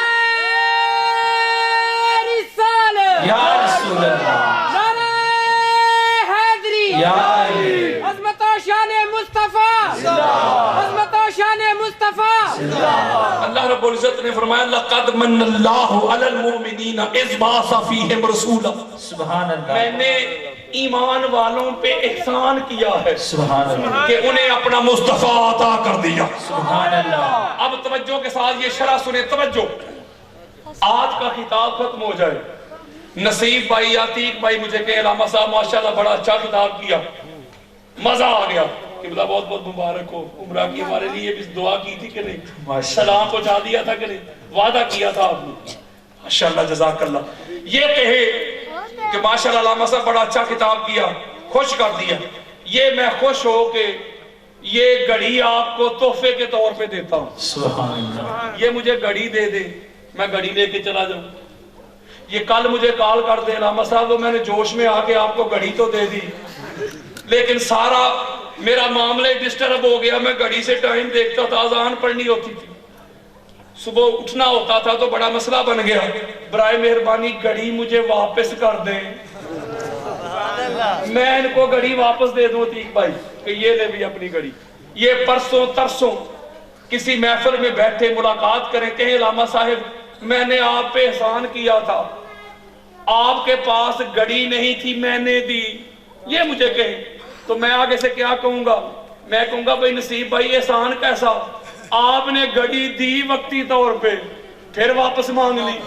رسالت، یا رسول اللہ، نعرہ حیدری، یا علی، عظمت و شان مصطفیٰ، عظمت و شان مصطفیٰ۔ اللہ رب العزت نے فرمایا لَقَدْ مَنَّ اللَّهُ عَلَى الْمُؤْمِنِينَ إِذْ بَعَثَ فِيهِمْ رَسُولًا۔ سبحان اللہ۔ میں نے ایمان والوں پہ احسان کیا ہے سبحان اللہ۔ کہ انہیں اپنا مصطفیٰ عطا کر دیا۔ سبحان اللہ۔ اب توجہ کے ساتھ یہ شرح سنیں، توجہ، آج کا خطاب ختم ہو جائے۔ نصیب بھائی، عتیق بھائی مجھے کہ علامہ صاحب ماشاءاللہ بڑا اچھا خطاب کیا، مزہ آ گیا، قبلہ بہت بہت مبارک ہو، عمرہ کی ہمارے لیے بھی دعا کی تھی کہ نہیں، سلام پہنچا دیا تھا کہ نہیں، وعدہ کیا تھا آپ نے، ماشاءاللہ جزاک اللہ۔ یہ کہے کہ ماشاءاللہ علامہ صاحب بڑا اچھا خطاب کیا، خوش کر دیا، یہ میں خوش ہو کہ یہ گھڑی آپ کو تحفے کے طور پہ دیتا ہوں، سبحان اللہ۔ یہ مجھے گھڑی دے دے، میں گھڑی لے کے چلا جاؤں۔ یہ کل مجھے کال کر دے علامہ صاحب، وہ میں نے جوش میں آ کے آپ کو گھڑی تو دے دی، لیکن سارا میرا معاملہ ڈسٹرب ہو گیا، میں گھڑی سے ٹائم دیکھتا تھا، اذان پڑھنی ہوتی تھی، صبح اٹھنا ہوتا تھا تو بڑا مسئلہ بن گیا، برائے مہربانی گھڑی مجھے واپس کر دیں، میں ان کو گھڑی واپس دے دوں عتیق بھائی کہ یہ لے بھی اپنی گھڑی۔ یہ پرسوں ترسوں کسی محفل میں بیٹھے ملاقات کریں، کہیں علامہ صاحب میں نے آپ پہ احسان کیا تھا، آپ کے پاس گھڑی نہیں تھی میں نے دی، یہ مجھے کہیں تو میں آگے سے کیا کہوں گا؟ میں کہوں گا بھائی نصیب بھائی احسان کیسا؟ آپ نے گھڑی دی وقتی طور پہ، پھر واپس مانگ لی۔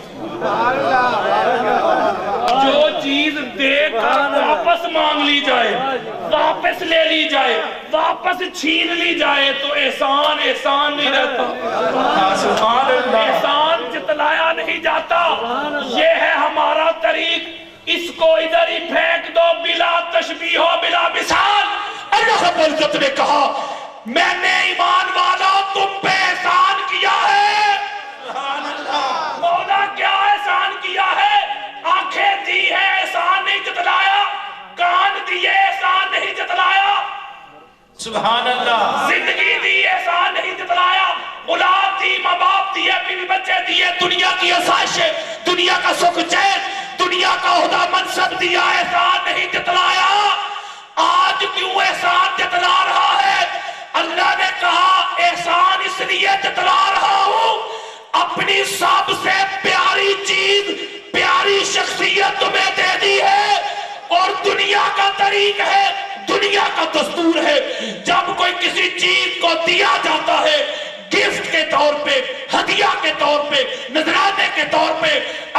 جو چیز دے کر واپس مانگ لی جائے، واپس لے لی جائے، واپس چھین لی جائے تو احسان احسان نہیں رہتا، سبحان اللہ۔ احسان جتلایا نہیں جاتا۔ یہ ہے ہمارا طریق، اس کو ادھر ہی پھینک دو بلا تشبیہ و بلا مثال۔ اللہ رب العزت نے کہا میں نے ایمان والوں تم پہ احسان کیا ہے۔ مولا کیا احسان کیا ہے؟ آنکھیں دی ہے، احسان نہیں جتلایا، کان دیے، احسان نہیں جتلایا، سبحان اللہ زندگی دی احسان نہیں جتلایا، اولاد دی، ماں باپ دیے، بیوی بچے دیے، دنیا کی آسائشیں، دنیا کا سکھ چین، دنیا کا عہدہ منصب دیا، احسان نہیں جتلایا۔ آج کیوں احسان جتلا رہا ہے؟ اللہ نے کہا احسان اس لیے جتلا رہا ہوں، اپنی سب سے پیاری چیز، پیاری شخصیت تمہیں دے دی ہے، اور دنیا کا طریق ہے، دنیا کا دستور ہے، جب کوئی کسی چیز کو دیا جاتا ہے گفٹ کے طور پہ، ہدیہ کے طور پہ، نذرانے کے طور پہ،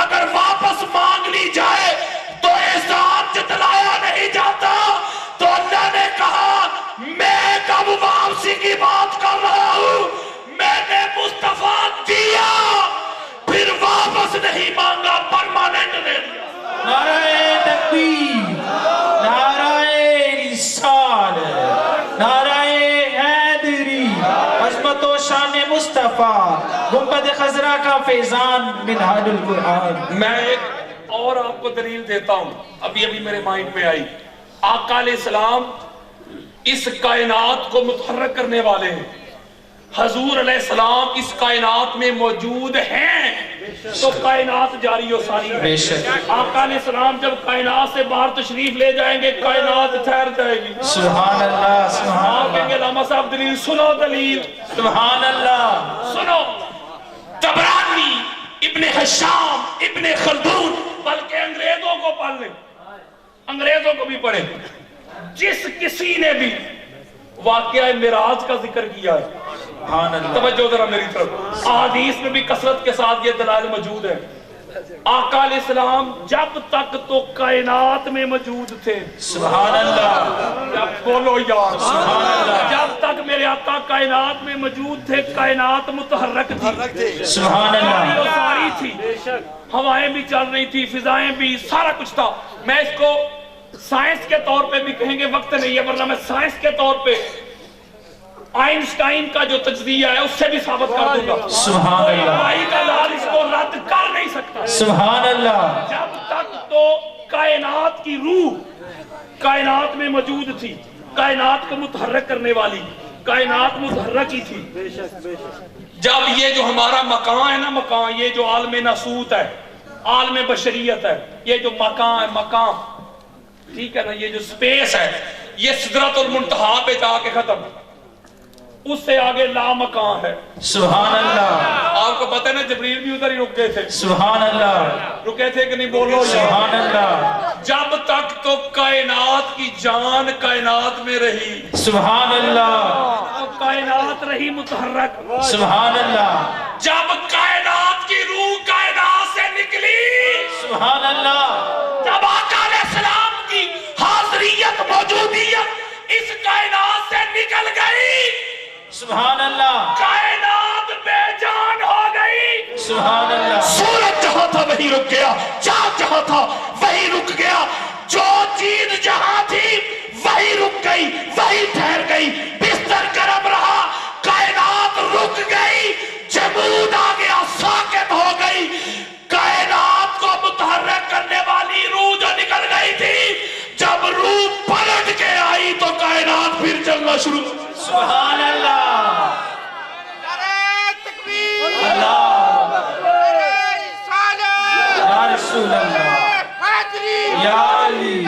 اگر واپس مانگ لی جائے تو احسان جتلایا نہیں جاتا۔ تو اللہ نے کہا میں کب واپسی کی بات کر رہا ہوں، میں نے مصطفیٰ دیا پھر واپس نہیں مانگا، پرماننٹ دے دیا۔ نعرہ تکبیر، نعرہ رسالت، نعرہ حیدری، عظمت و شان مصطفیٰ، گنبد خضرا کا فیضان منہاج القرآن۔ میں ایک اور آپ کو دلیل دیتا ہوں، ابھی میرے مائنڈ میں آئی۔ آقا علیہ السلام اس کائنات کو متحرک کرنے والے ہیں، حضور علیہ السلام اس کائنات میں موجود ہیں تو کائنات جاری و ساری ہے۔ بے شک آقا علیہ السلام جب کائنات سے باہر تشریف لے جائیں گے کائنات ٹھہر جائے گی۔ سبحان اللہ، سبحان آپ کہیں گے اللہ، علامہ صاحب دلیل سنو، دلیل سبحان اللہ۔ سنو۔ طبرانی، ابن حشام، ابن خلدون، بلکہ انگریزوں کو پڑھ لیں، انگریزوں کو بھی پڑھیں، جس کسی نے بھی واقعہ معراج کا ذکر کیا ہے، سبحان اللہ، توجہ ذرا میری طرف، احادیث میں بھی کثرت کے ساتھ یہ دلائل موجود ہیں۔ آقا علیہ السلام جب تک تو کائنات میں موجود تھے، سبحان اللہ، جب بولو یار، سبحان اللہ، جب تک میرے آقا کائنات میں موجود تھے کائنات متحرک تھی، سبحان اللہ، ساری تھی، ہوائیں بھی چل رہی تھی، فضائیں بھی، سارا کچھ تھا۔ میں اس کو سائنس کے طور پہ بھی کہیں گے، وقت نہیں ہے ورنہ میں سائنس کے طور پہ آئنسٹائن کا جو تجزیہ ہے اس سے بھی ثابت کر دوں گا۔ سبحان کوئی اللہ، بھائی کا لال اس کو رد کر نہیں سکتا۔ سبحان اللہ، جب تک تو کائنات کی روح کائنات میں موجود تھی، کائنات کو متحرک کرنے والی، کائنات متحرک ہی تھی۔ جب یہ جو ہمارا مکان ہے نا، مکان، یہ جو عالم ناسوت ہے، عالم بشریت ہے، یہ جو مکان ہے، مکان، ٹھیک ہے نا، یہ جو سپیس ہے، یہ سدرۃ المنتہا پہ جا کے ختم، اس سے آگے لا مکان ہے۔ سبحان اللہ، آپ کو پتہ ہے نا جبریل بھی ادھر ہی رک گئے تھے، سبحان اللہ، رکے تھے کہ نہیں؟ بولو یار۔ سبحان اللہ، جب تک تو کائنات کی جان کائنات میں رہی، سبحان اللہ، کائنات رہی متحرک، سبحان اللہ، جب کائنات کی روح کائنات سے نکلی، سبحان اللہ، جب آقا علیہ السلام کی حاضریت موجودیت اس کائنات سے نکل گئی، سبحان اللہ، کائنات بے جان ہو گئی۔ سبحان اللہ، سورج جہاں تھا وہی رک گیا، چاند جہاں تھا وہی رک گیا، جو چیز جہاں تھی وہی رک گئی، وہی ٹھہر گئی، بستر گرم رہا، کائنات رک گئی، جمود آ گیا، ساکت ہو گئی۔ کائنات کو متحرک کرنے والی روح جو نکل گئی تھی، جب روح پلٹ کے آئی تو کائنات پھر چلنا شروع۔ سبحان اللہ، اللہ، یا رسول اللہ، یا علی،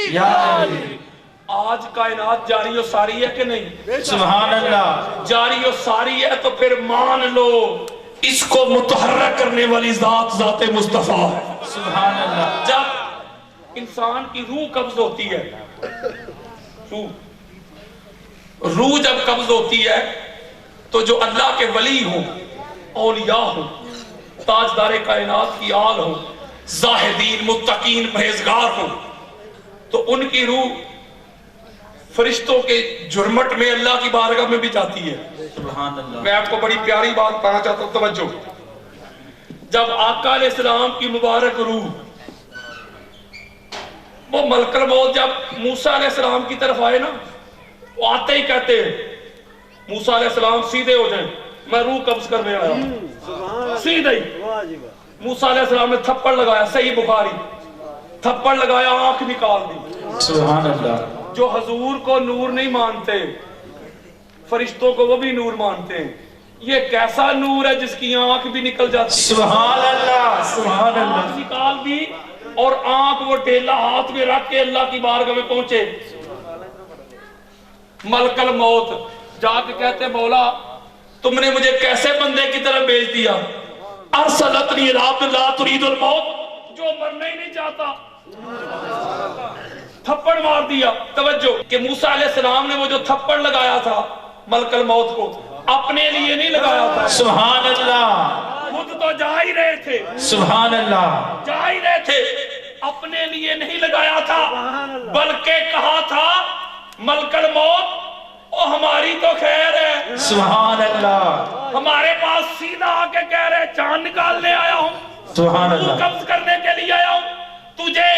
یا علی، آج کائنات جاری و ساری ہے کہ نہیں؟ سبحان اللہ، جاری و ساری ہے تو پھر مان لو اس کو متحرک کرنے والی ذات ذات مصطفیٰ ہے۔ سبحان اللہ، جب انسان کی روح قبض ہوتی ہے، روح جب قبض ہوتی ہے تو جو اللہ کے ولی ہوں، اولیاء ہوں، تاجدار کائنات کی آل ہوں، زاہدین، متقین، پرہیزگار ہوں، تو ان کی روح فرشتوں کے جرمٹ میں اللہ کی بارگاہ میں بھی جاتی ہے۔ سبحان اللہ، میں آپ کو بڑی پیاری بات کہنا چاہتا ہوں، توجہ۔ جب آقا علیہ السلام کی مبارک روح، وہ ملک الموت جب موسیٰ علیہ السلام کی طرف آئے نا، وہ آتے ہی کہتے ہیں موسیٰ علیہ السلام سیدھے ہو جائیں، میں روح قبض کرنے آیا ہوں۔ سیدھے ہی موسیٰ علیہ السلام نے تھپڑ لگایا، صحیح بخاری، تھپڑ لگایا، آنکھ نکال دی۔ سبحان اللہ، جو حضور کو نور نہیں مانتے فرشتوں کو وہ بھی نور مانتے ہیں. یہ کیسا نور ہے جس کی آنکھ بھی نکل جاتی ہے. سبحان اللہ سبحان اللہ. آنکھ نکال دی اور آنکھ وہ ڈیلا ہاتھ میں رکھ کے اللہ کی بارگاہ میں پہنچے. ملک الموت جا کے کہتے مولا تم نے مجھے کیسے بندے کی طرح بھیج دیا. ارسلتنی الی عبد لا ترید الموت, جو مرنا ہی نہیں چاہتا. تھپڑ مار دیا. توجہ کہ موسیٰ علیہ السلام نے وہ جو تھپڑ لگایا تھا ملک الموت کو اپنے لیے نہیں لگایا تھا. سبحان اللہ خود تو جا ہی رہے تھے, سبحان اللہ. جا ہی رہے تھے, اپنے لیے نہیں لگایا تھا بلکہ کہا تھا ملک الموت او ہماری تو خیر ہے. سبحان اللہ ہمارے پاس سیدھا آ کے کہہ رہے جان نکالنے آیا ہوں, سبحان تو اللہ. قبض کرنے کے لیے آیا ہوں. تجھے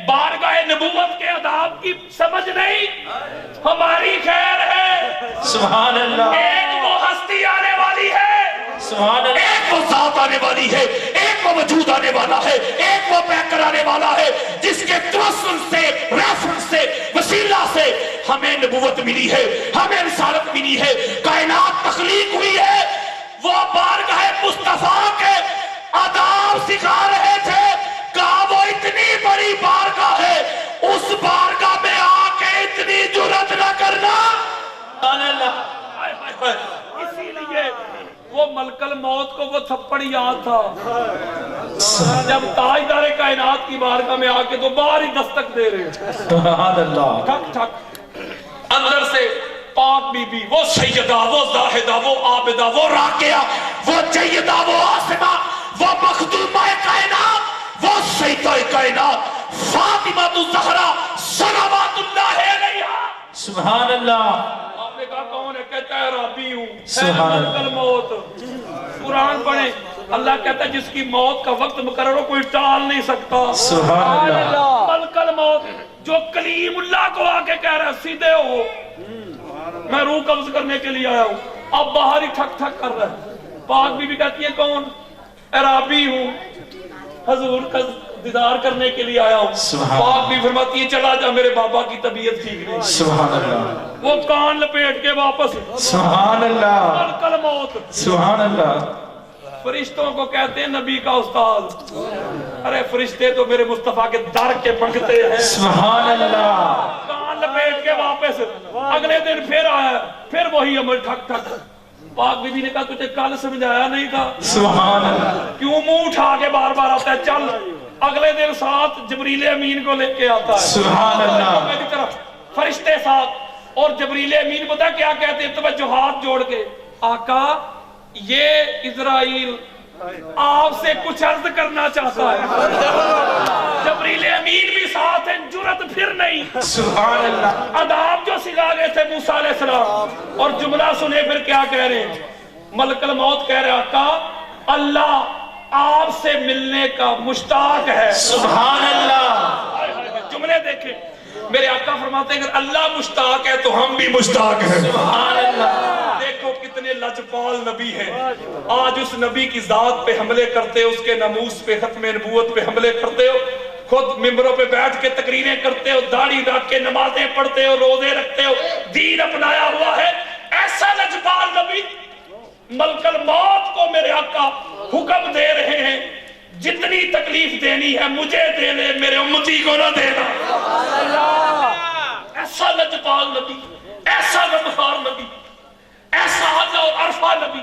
بارگاہ نبوت کے آداب کی سمجھ نہیں, ہماری خیر ہے. سبحان اللہ ایک وہ ہستی آنے والی ہے, سبحان اللہ. ایک وہ ذات آنے والی ہے, ایک وہ وجود آنے والا ہے, ایک وہ پیکر آنے والا ہے جس کے توسل سے ریفرنس سے وسیلہ سے ہمیں نبوت ملی ہے, ہمیں رسالت ملی ہے, کائنات تخلیق ہوئی ہے. وہ بارگاہ مصطفیٰ کے آداب سکھا رہے تھے. کہا وہ اتنی بڑی بارگاہ ہے, اس بارگاہ میں آ کے اتنی جرات نہ کرنا. سبحان اللہ. اسی لیے وہ ملک الموت کو وہ تھپڑ یاد تھا جب تاجدار کائنات کی بارگاہ میں آ کے دوبارہ ہی دستک دے رہے. سبحان اللہ. ٹھک ٹھک اندر سے پاک بی بی, وہ سیدہ, وہ زاہدہ, وہ عابدہ, وہ راکعہ, وہ جیدہ, وہ آسمہ, وہ مخدومہ کائنات, وہ سیدہ کائنات فاطمہ الزہرا صلوات اللہ علیہا. سبحان اللہ. آپ نے کہا کون ہے؟ کہتا ہے رابی ہوں. سبحان اللہ. ملک الموت. قرآن پڑھیں, اللہ کہتا ہے جس کی موت کا وقت مقرر ہو کوئی ٹال نہیں سکتا. سبحان اللہ. ملک الموت جو کلیم اللہ کو آ کے کہہ رہا ہے سیدھے ہو, میں روح قبض کرنے کے لیے آیا ہوں. اب باہر ہی ٹھک ٹھک کر رہا ہے. پاک بی بی کہتی ہے کون؟ عرابی ہوں, حضور کا دیدار کرنے کے لیے آیا ہوں. پاک بھی فرماتی ہے چلا جا, میرے بابا کی طبیعت ٹھیک نہیں. سبحان اللہ. وہ کان لپیٹ کے واپس. سبحان اللہ. ملک الموت. سبحان اللہ. فرشتوں کو کہتے ہیں نبی کا استاد. ارے فرشتے تو میرے مصطفیٰ کے در کے پنکھتے ہیں. سبحان اللہ. کان لپیٹ کے واپس. اگلے دن پھر آیا, پھر وہی عمل ٹھک ٹھک. پاک بی بی نے کہا تجھے کل سمجھایا نہیں تھا؟ سبحان اللہ. کیوں منہ اٹھا کے بار بار آتا ہے؟ چل. اگلے دن ساتھ جبریل امین کو لے کے آتا ہے. سبحان اللہ. میری طرف فرشتے ساتھ, اور جبریل امین پتہ کیا کہتے ہیں؟ توجہ, ہاتھ جوڑ کے, آقا یہ اسرائیل آپ سے کچھ عرض کرنا چاہتا ہے. جبریل امین بھی ساتھ ہیں, جرت پھر نہیں. سبحان اللہ. آداب جو سکھا گئے تھے موسیٰ علیہ السلام, اور جملہ سنے پھر کیا کہہ رہے ہیں. ملک الموت کہہ رہے آقا اللہ آپ سے ملنے کا مشتاق ہے. سبحان اللہ. جملے دیکھیں, میرے آقا فرماتے ہیں اگر اللہ مشتاق ہے تو ہم بھی مشتاق ہیں. سبحان اللہ. دیکھو کتنے لجپال نبی ہیں. آج اس نبی کی ذات پہ حملے کرتے ہو, اس کے ناموس پہ, ختم نبوت پہ حملے کرتے ہو, خود ممبروں پہ بیٹھ کے تقریریں کرتے ہو, داڑھی رکھ کے نمازیں پڑھتے ہو, روزے رکھتے ہو, دین اپنایا ہوا ہے. ایسا لجپال نبی ملک الموت کو میرے آقا حکم دے رہے ہیں جتنی تکلیف دینی ہے مجھے دے لے, میرے امتی کو نہ دینا. ایسا لجپال نبی, ایسا غمخوار نبی, ایسا عدل اور عرفہ نبی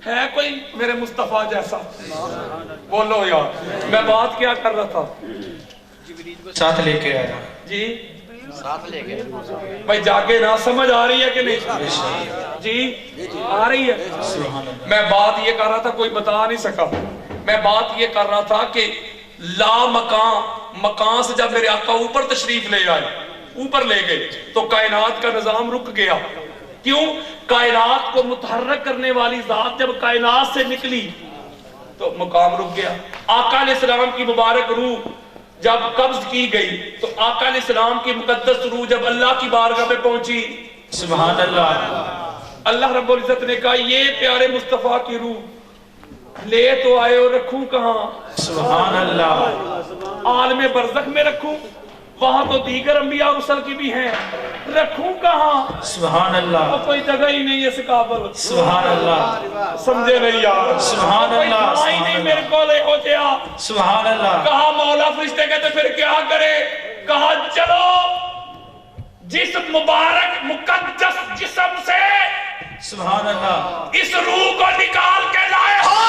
ہے کوئی میرے مصطفیٰ جیسا؟ بولو یار. میں بات کیا کر رہا تھا؟ ساتھ لے کے آیا جی ساتھ لے کے بھائی جاگے نا, سمجھ آ رہی ہے کہ نہیں جی؟ آ رہی ہے. میں بات یہ کر رہا تھا, کوئی بتا نہیں سکا. میں بات یہ کر رہا تھا کہ لا مکان سے جب میرے آقا اوپر تشریف لے آئے, اوپر لے گئے, تو کائنات کا نظام رک گیا. کیوں؟ کائنات کو متحرک کرنے والی ذات جب کائنات سے نکلی تو مقام رک گیا. آقا علیہ السلام کی مبارک روح جب قبض کی گئی تو آقا علیہ السلام کی مقدس روح جب اللہ کی بارگاہ میں پہنچی, سبحان اللہ, اللہ رب العزت نے کہا یہ پیارے مصطفیٰ کی روح لے تو آئے اور رکھوں کہاں؟ سبحان اللہ. عالم برزخ میں رکھوں وہاں تو دیگر انبیاء رسل کی بھی ہیں، رکھوں کہاں؟ سبحان اللہ، وہ کوئی جگہ ہی نہیں ہے اس قابل۔ سبحان اللہ، سمجھے نہیں یار؟ سبحان اللہ، کوئی نہیں میرے کو لے ہو جیا۔ سبحان اللہ، کہا مولا فرشتے کہتے پھر کیا کرے؟ کہا چلو جس مبارک مقدس جسم سے سبحان اللہ، اس روح کو نکال کے لائے ہو،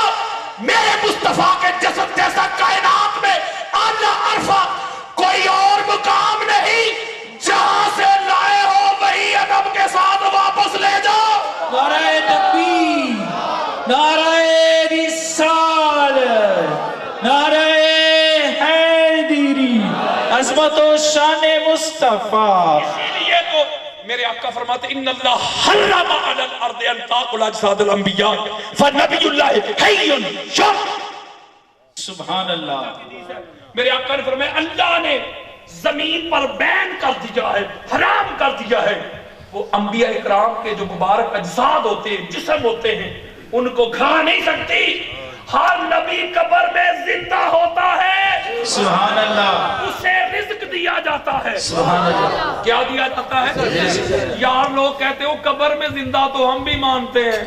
میرے مصطفیٰ کے جسد جیسا کائنات میں اعلیٰ عرفہ کوئی اور مقام نہیں، جہاں سے لائے ہو وہی ادب کے ساتھ واپس لے جاؤ۔ نعرہ تکبیر، نعرہ رسالت، نعرہ حیدری، عظمت و شان مصطفیٰ۔ اسی لیے تو میرے آقا فرماتے ان اللہ حرم علی الارض ان تاکل اجساد الانبیاء فنبی اللہ حی شر۔ سبحان اللہ، میرے آقا نے فرمایا اللہ نے زمین پر بین کر دیا ہے، حرام کر دیا ہے، وہ انبیاء اکرام کے جو مبارک اجساد ہوتے ہیں، جسم ہوتے ہیں، ان کو کھا نہیں سکتی۔ ہر نبی قبر میں زندہ ہوتا ہے، سبحان اللہ، اسے رزق دیا جاتا ہے۔ سبحان اللہ، کیا دیا جاتا ہے؟ یار لوگ کہتے ہو قبر میں زندہ تو ہم بھی مانتے ہیں۔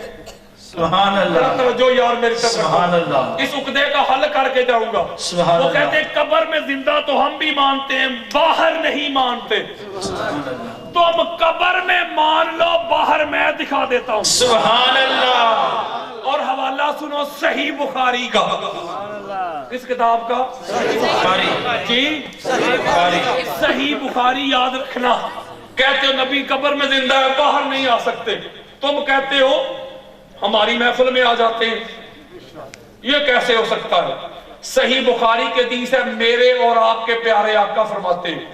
سبحان اللہ، توجہ یار میری طرف، سبحان اللہ، اس عقدے کا حل کر کے جاؤں گا۔ سبحان وہ اللہ، کہتے ہیں قبر میں زندہ تو ہم بھی مانتے ہیں، باہر نہیں مانتے۔ تم قبر میں مان لو، باہر میں دکھا دیتا ہوں۔ سبحان اللہ، اور حوالہ سنو صحیح بخاری کا۔ کس کتاب کا؟ بخاری، جی بخاری، صحیح بخاری یاد رکھنا۔ کہتے ہو نبی قبر میں زندہ ہے، باہر نہیں آ سکتے، تم کہتے ہو ہماری محفل میں آ جاتے ہیں، یہ کیسے ہو سکتا ہے؟ صحیح بخاری کے حدیث ہے، میرے اور آپ کے پیارے آقا فرماتے ہیں،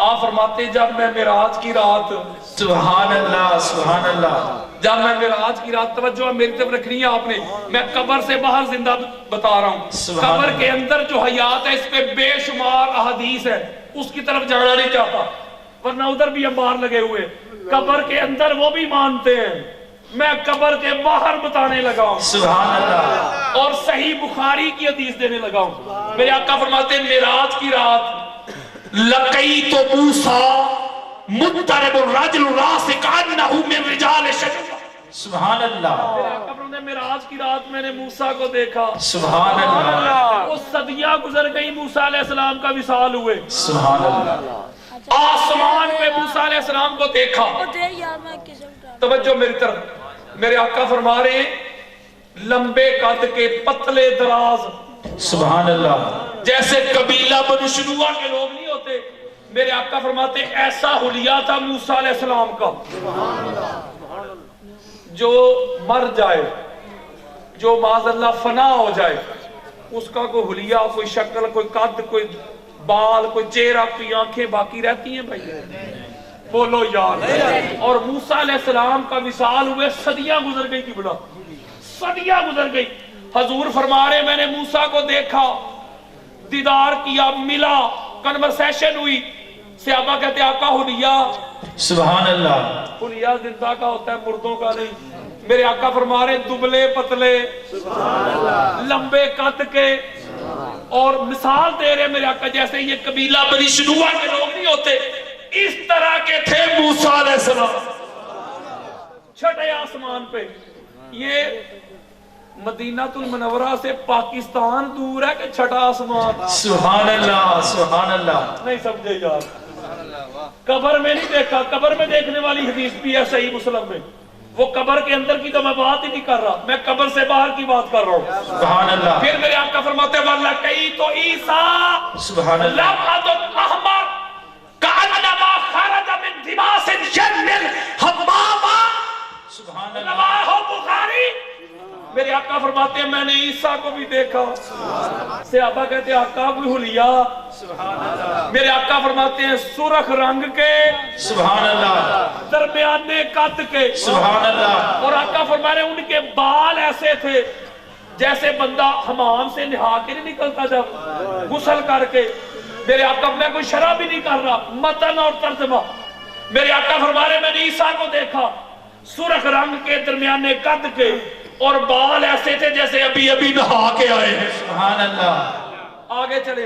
آپ فرماتے جب میں معراج کی رات، سبحان اللہ، سبحان اللہ، جب میں معراج کی رات، توجہ میری طرف رکھنی ہے آپ نے، میں قبر سے باہر زندہ بتا رہا ہوں، سبحان قبر اللہ، کے اندر جو حیات ہے اس پہ بے شمار احادیث ہے، اس کی طرف جانا نہیں چاہتا، ورنہ ادھر بھی انبار لگے ہوئے، قبر کے اندر وہ بھی مانتے ہیں، میں قبر کے باہر بتانے لگا ہوں، سبحان اللہ، اور صحیح بخاری کی حدیث دینے لگا ہوں۔ میرے آقا فرماتے ہیں معراج کی رات لقیت موسیٰ مضطرب الرجل راسک عنہ من رجال شجرہ۔ سبحان اللہ، میرے آقا فرماتے ہیں معراج کی رات میں نے موسیٰ کو دیکھا، سبحان اللہ، وہ صدیاں گزر گئی، موسیٰ علیہ السلام کا وصال ہوئے، سبحان اللہ، آسمان پہ موسیٰ علیہ السلام کو دیکھا۔ توجہ میری طرف، میرے آقا فرما رہے ہیں لمبے قد کے پتلے دراز، سبحان اللہ، جیسے قبیلہ بنو شنوہ کے لوگ نہیں ہوتے، میرے آقا فرماتے ہیں ایسا حلیہ تھا موسیٰ علیہ السلام کا، جو مر جائے، جو معاذ اللہ فنا ہو جائے، اس کا کوئی حلیہ، کوئی شکل، کوئی قد، کوئی بال، کوئی چہرہ، کوئی آنکھیں باقی رہتی ہیں بھائی؟ بولو یار۔ اور موسیٰ علیہ السلام کا وصال ہوئے صدیاں گزر گئی، کی بڑا صدیاں گزر گئی، حضور فرما رہے میں نے موسیٰ کو دیکھا، دیدار کیا، ملا، کنورسیشن ہوئی، صحابہ کہتے آقا حلیہ، سبحان اللہ، حلیہ زندہ کا ہوتا ہے، مردوں کا نہیں۔ میرے آقا فرما رہے دبلے پتلے، لمبے قد کے، اور مثال دے رہے میرے آقا جیسے یہ قبیلہ بنی شنوہ کے لوگ نہیں ہوتے، اس طرح کے تھے موسیٰ علیہ السلام، چھٹے آسمان پہ۔ یہ مدینہ المنورہ سے پاکستان دور ہے کہ چھٹا آسمان؟ سبحان اللہ، سبحان اللہ، نہیں سمجھے یار، قبر میں نہیں دیکھا، قبر میں دیکھنے والی حدیث بھی ہے صحیح مسلم میں، وہ قبر کے اندر کی تو میں بات ہی نہیں کر رہا، میں قبر سے باہر کی بات کر رہا ہوں۔ سبحان اللہ، پھر میرے آقا فرماتے ہیں وَلَقَيْتُ عِيسَىٰ سبحان اللہ، لَمْعَةٌ أَحْمَرٌ كَأَنَّمَا خَرَجَ مِن دِمَاسٍ يَنْمِلْ حَمَّامًا، سبحان اللہ، رواہ بخاری۔ میرے آقا فرماتے ہیں میں نے عیسیٰ کو بھی دیکھا، صحابہ کہتے ہیں آقا کوئی حلیہ، میرے آقا فرماتے ہیں سرخ رنگ کے، سبحان اللہ، درمیانے قد کے، سبحان اللہ، اور آقا فرما رہے ہیں ان کے بال ایسے تھے جیسے بندہ حمام سے نہا کے نہیں نکلتا جب غسل کر کے۔ میرے آقا میں کوئی شرح بھی نہیں کر رہا، متن اور ترجمہ۔ میرے آقا فرما رہے ہیں میں نے عیسیٰ کو دیکھا، سرخ رنگ کے، درمیانے قد کے، اور بال ایسے تھے جیسے ابھی ابھی نہا کے آئے ہیں۔ سبحان اللہ، آگے چلے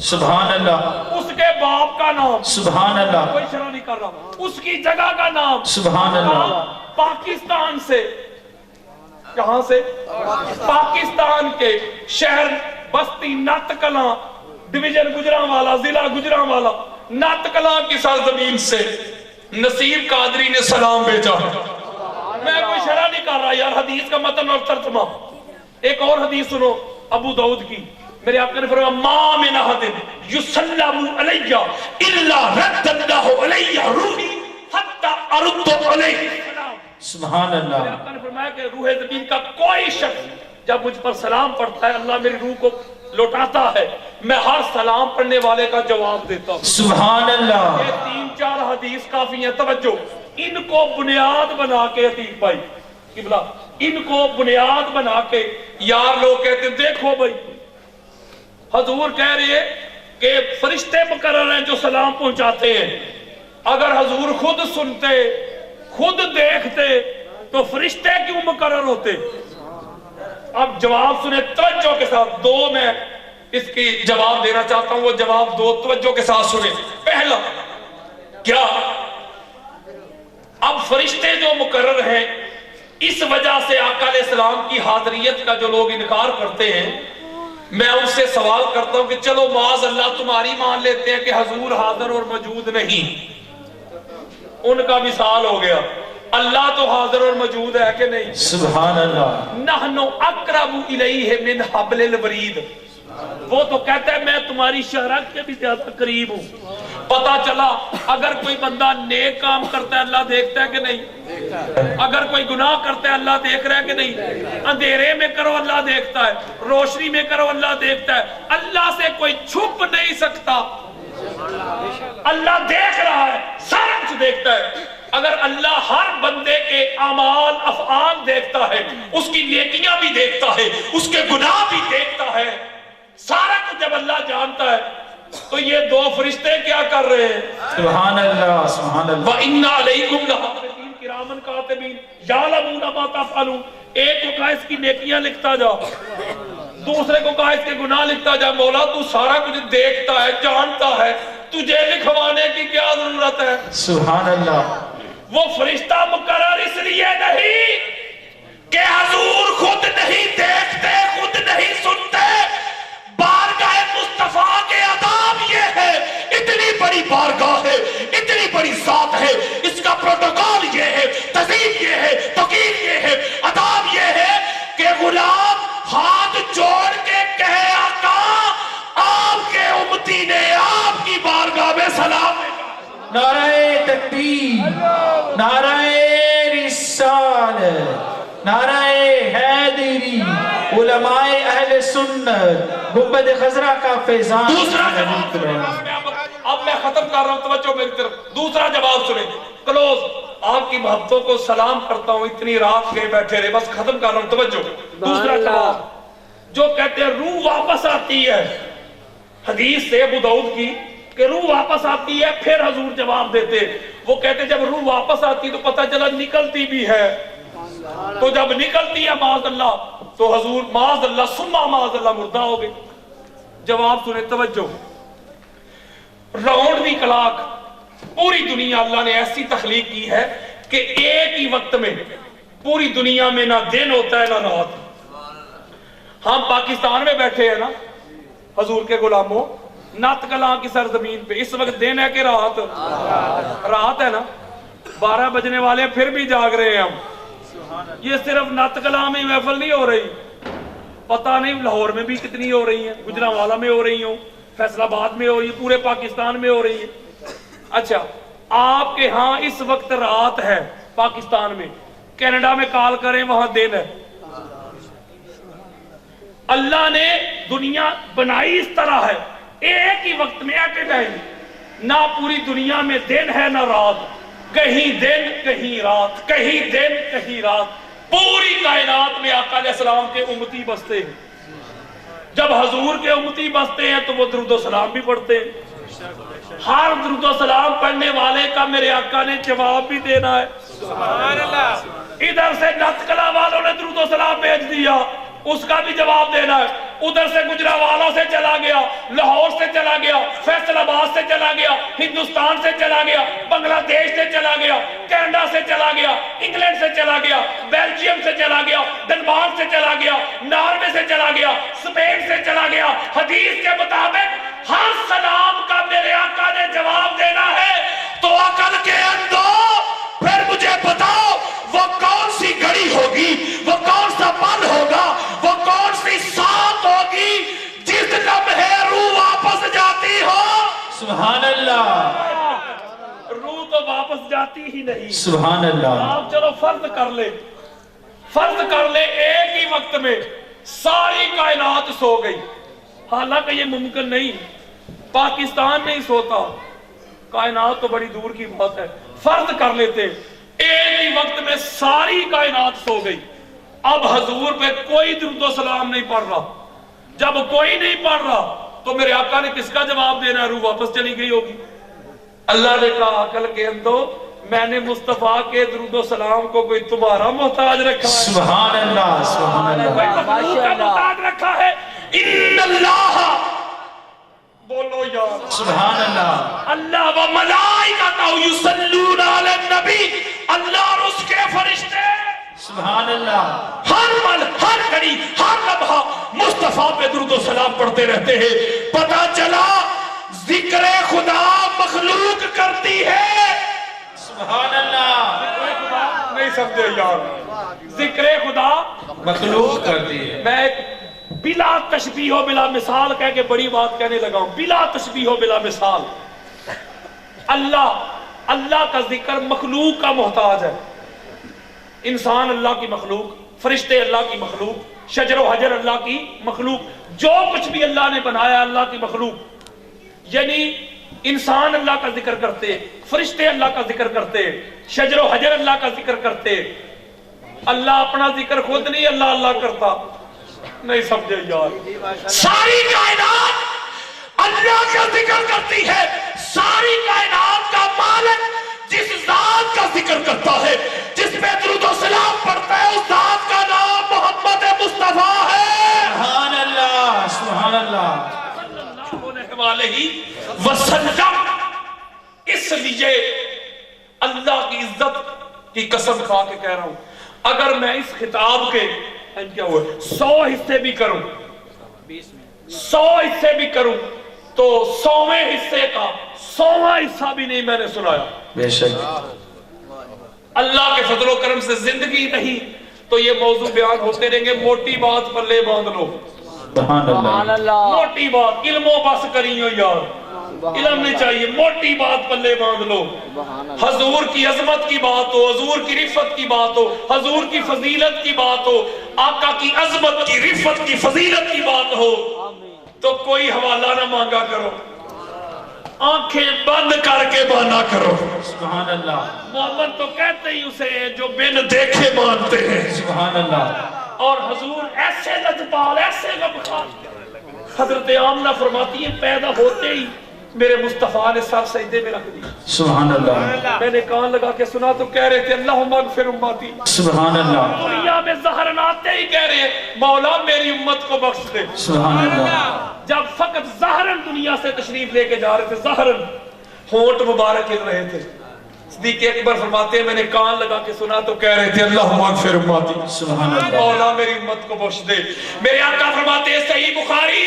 سبحان اللہ، اس کے باپ کا نام، سبحان اللہ، کوئی شرح نہیں کر رہا، اس کی جگہ کا نام، سبحان اللہ، پاکستان سے، کہاں سے؟ پاکستان کے شہر بستی نت کلاں، ڈویژن گجرانوالا، ضلع گجرانوالا، نت کلاں کی سرزمین سے نصیب قادری نے سلام بھیجا۔ میں کوئی شرح نہیں کر رہا یار، حدیث کا متن اور ترجمہ۔ ایک اور حدیث سنو ابو داؤد کی، میرے آقا نے فرمایا ما من احد یسلم علی الا رد اللہ علی روحی حتی ارد علیہ السلام۔ سبحان میرے اللہ، آقا نے فرمایا کہ روح زمین کا کوئی شخص جب مجھ پر سلام پڑھتا ہے اللہ میری روح کو لوٹاتا ہے، میں ہر سلام پڑھنے والے کا جواب دیتا ہوں۔ سبحان اللہ، یہ 3-4 حدیث کافی ہیں، توجہ ان کو بنیاد بنا کے عتیق بھائی قبلہ، ان کو بنیاد بنا کے یار لوگ کہتے ہیں دیکھو بھائی حضور کہہ رہے ہیں کہ فرشتے مقرر ہیں جو سلام پہنچاتے ہیں، اگر حضور خود سنتے خود دیکھتے تو فرشتے کیوں مقرر ہوتے؟ اب جواب سنیں توجہ کے ساتھ، دو میں اس کی جواب دینا چاہتا ہوں، وہ جواب دو توجہ کے ساتھ سنیں۔ پہلا کیا اب فرشتے جو مقرر ہیں اس وجہ سے آقا علیہ السلام کی حاضریت کا جو لوگ انکار کرتے ہیں، میں ان سے سوال کرتا ہوں کہ چلو معاذ اللہ تمہاری مان لیتے ہیں کہ حضور حاضر اور موجود نہیں، ان کا مثال ہو گیا، اللہ تو حاضر اور موجود ہے کہ نہیں؟ سبحان اللہ، نحن اقرب الیہ من حبل الورید، وہ تو کہتا ہے میں تمہاری شہرت کے بھی زیادہ قریب ہوں۔ پتا چلا اگر کوئی بندہ نیک کام کرتا ہے اللہ دیکھتا ہے کہ نہیں؟ اگر کوئی گناہ کرتا ہے اللہ دیکھ رہا ہے کہ نہیں؟ اندھیرے میں کرو اللہ دیکھتا ہے، روشنی میں کرو اللہ دیکھتا ہے، اللہ سے کوئی چھپ نہیں سکتا، اللہ دیکھ رہا ہے، سارا کچھ دیکھتا ہے۔ اگر اللہ ہر بندے کے اعمال افعال دیکھتا ہے، اس کی نیکیاں بھی دیکھتا ہے، اس کے گناہ بھی دیکھتا ہے، سارا کچھ جب اللہ جانتا ہے تو یہ دو فرشتے کیا کر رہے ہیں؟ سبحان اللہ، سبحان اللہ، وَإِنَّ عَلَيْكُمْ لَحَافِظِينَ كِرَامًا كَاتِبِينَ يَعْلَمُونَ مَا تَفْعَلُونَ۔ ایک کو کہا اس کی نیکیاں لکھتا جا، دوسرے کو کہا اس کے گناہ لکھتا جا۔ مولا تو سارا کچھ دیکھتا ہے، جانتا ہے، تجھے لکھوانے کی کیا ضرورت ہے؟ سبحان اللہ، وہ فرشتہ مقرر اس لیے نہیں کہ حضور خود نہیں دیکھتے، خود نہیں سنتے، بارگاہ مصطفیٰ کے آداب یہ ہے، اتنی بڑی بارگاہ ہے، اتنی بڑی ذات ہے، اس کا پروٹوکول یہ ہے، تہذیب یہ ہے، توقیر یہ ہے، آداب یہ ہے کہ غلام ہاتھ جوڑ کے کہے آقا آپ کے امتی نے آپ کی بارگاہ میں سلام ہے۔ نعرہ تکبیر، نعرہ رسالت، نعرہ حیدری، علماء اہل سنت، گنبد خضرا کا فیضان۔ دوسرا جواب سنیں، اب میں ختم کر رہا ہوں، توجہ میری طرف، دوسرا جواب سنیں، کلوز۔ آپ کی محبتوں کو سلام کرتا ہوں، اتنی رات کے بیٹھے رہے، بس ختم کر رہا ہوں، توجہ۔ دوسرا جواب جو کہتے ہیں روح واپس آتی ہے، حدیث سے ابو داؤد کی کہ روح واپس آتی ہے، پھر حضور جواب دیتے، وہ کہتے جب روح واپس آتی تو پتہ چلا نکلتی بھی ہے، تو جب نکلتی ہے معاذ اللہ تو حضور معاذ اللہ ثم معاذ اللہ مردہ ہو گئے۔ جواب سنیں، توجہ۔ راؤنڈ دی کلاک پوری دنیا اللہ نے ایسی تخلیق کی ہے کہ ایک ہی وقت میں پوری دنیا میں نہ دن ہوتا ہے نہ رات۔ ہم پاکستان میں بیٹھے ہیں نا حضور کے غلاموں، نت کلاں کی سرزمین پہ، اس وقت دن ہے کہ رات؟ رات ہے نا، 12 بجنے والے ہیں پھر بھی جاگ رہے ہیں ہم۔ یہ صرف نت کلاں میں محفل نہیں ہو رہی، پتہ نہیں لاہور میں بھی کتنی ہو رہی ہیں، گجرانوالا میں ہو رہی ہوں، فیصل آباد میں ہو رہی ہے، پورے پاکستان میں ہو رہی ہے۔ اچھا آپ کے ہاں اس وقت رات ہے پاکستان میں، کینیڈا میں کال کریں وہاں دن ہے۔ اللہ نے دنیا بنائی اس طرح ہے، ایک ہی وقت میں ایٹ اے ٹائم، نہ پوری دنیا میں دن ہے نہ رات، کہیں دن کہیں رات، کہیں دن کہیں رات، پوری کائنات میں آقا علیہ السلام کے امتی بستے ہیں۔ جب حضور کے امتی بستے ہیں تو وہ درود و سلام بھی پڑھتے ہیں، ہر درود و سلام پڑھنے والے کا میرے آقا نے جواب بھی دینا ہے۔ سبحان اللہ۔ ادھر سے نت کلا والوں نے درود و سلام بھیج دیا، اس کا بھی جواب دینا ہے۔ ادھر سے گجرانوالہ سے چلا گیا، لاہور سے چلا گیا، فیصل آباد سے چلا گیا، ہندوستان سے چلا گیا، بنگلہ دیش سے چلا گیا، کینیڈا سے چلا گیا، انگلینڈ سے چلا گیا، بیلجیم سے چلا گیا، ڈنمارک سے چلا گیا، ناروے سے چلا گیا، اسپین سے چلا گیا۔ حدیث کے مطابق ہر سلام کا میرے آقا نے جواب دینا ہے تو عقل کے اندر پھر مجھے بتاؤ وہ کون سی گھڑی ہوگی، وہ کون سا پل ہوگا، وہ کون سی ساتھ ہوگی جس لمحے روح واپس جاتی ہو؟ سبحان اللہ، روح تو واپس جاتی ہی نہیں۔ سبحان اللہ۔ آپ چلو فرض کر لے ایک ہی وقت میں ساری کائنات سو گئی، حالانکہ یہ ممکن نہیں، پاکستان نہیں سوتا، کائنات تو بڑی دور کی بات ہے، فرض کر لیتے ایک ہی وقت میں ساری کائنات سو گئی، اب حضور پہ کوئی درود و سلام نہیں پڑھ رہا، جب کوئی نہیں پڑھ رہا تو میرے آقا نے کس کا جواب دینا ہے؟ روح واپس چلی گئی ہوگی۔ اللہ نے کہا عقل کے اندر میں نے مصطفیٰ کے درود و سلام کو کوئی تمہارا محتاج رکھا ہے؟ سبحان اللہ، سبحان کوئی اللہ، مخلوق کا محتاج رکھا ہے؟ ان اللہ، بولو یار سبحان اللہ، اللہ و ملائکتہ یصلون علی النبی، اللہ اور اس کے فرشتے سبحان اللہ، ہر پل، ہر گھڑی، ہر لمحہ مصطفیٰ پہ درود و سلام پڑھتے رہتے ہیں۔ پتہ چلا ذکر خدا مخلوق کرتی ہے۔ سبحان اللہ، نہیں سمجھے یار، ذکر خدا مخلوق کرتی ہے۔ میں ایک بلا تشبیہ و بلا مثال کہہ کے بڑی بات کہنے لگا ہوں، بلا تشبیہ و بلا مثال۔ اللہ کا ذکر مخلوق کا محتاج ہے، انسان اللہ کی مخلوق، فرشتے اللہ کی مخلوق، شجر و حجر اللہ کی مخلوق، جو کچھ بھی اللہ نے بنایا اللہ کی مخلوق، یعنی انسان اللہ کا ذکر کرتے، فرشتے اللہ کا ذکر کرتے، شجر و حجر اللہ کا ذکر کرتے، اللہ اپنا ذکر خود نہیں اللہ اللہ کرتا۔ نہیں سمجھے یار، ساری کائنات اللہ کا ذکر کرتی ہے، ساری کائنات کا مالک جس ذات کا ذکر کرتا ہے، جس پہ درود و سلام پڑھتا ہے، اس ذات کا نام محمد مصطفیٰ ہے۔ سبحان اللہ، سبحان اللہ، صلی اللہ علیہ وسلم۔ اس لیے اللہ کی عزت کی قسم کھا کے کہہ رہا ہوں، اگر میں اس خطاب کے کیا ہوا 100 حصے بھی کروں، 100 حصے بھی کروں تو 100ویں حصے کا 100واں حصہ بھی نہیں میں نے سنایا۔ بے شک اللہ کے فضل و کرم سے زندگی نہیں تو یہ موضوع بیان ہوتے رہیں گے۔ موٹی بات پلے باندھ لو، سبحان اللہ، موٹی بات، علم و بس کریو یار، علم نہیں چاہیے، موٹی بات پلے باندھ لو۔ حضور کی عظمت کی بات ہو، حضور کی رفت کی بات ہو، حضور کی فضیلت کی بات ہو، آقا کی عظمت کی رفت کی فضیلت کی بات ہو تو کوئی حوالہ نہ مانگا کرو، آنکھیں بند کر کے مانا کرو۔ سبحان اللہ، محمد تو کہتے ہی اسے جو بن دیکھے مانتے ہیں۔ سبحان اللہ، اور حضور ایسے لجپال، ایسے غمخوار، حضرت آمنہ فرماتی ہے پیدا ہوتے ہی میرے مصطفیٰ نے سر سجدے میں رکھ دی۔ سبحان اللہ، میں نے کان لگا کے سنا تو کہہ رہے تھے اللہم اغفر امتی۔ سبحان اللہ، دنیا میں زہرن آتے ہی کہہ رہے ہیں مولا میری امت کو بخش دے۔ سبحان اللہ، جب فقط زہرن دنیا سے تشریف لے کے جا رہے تھے، زہرن ہونٹ مبارک ہل رہے تھے، صدیق اکبر فرماتے ہیں میں نے کان لگا کے سنا تو کہہ رہے تھے اللہم اغفر امتی، سبحان اللہ، مولا میری امت کو بخش دے۔ میرے آقا فرماتے ہیں صحیح بخاری،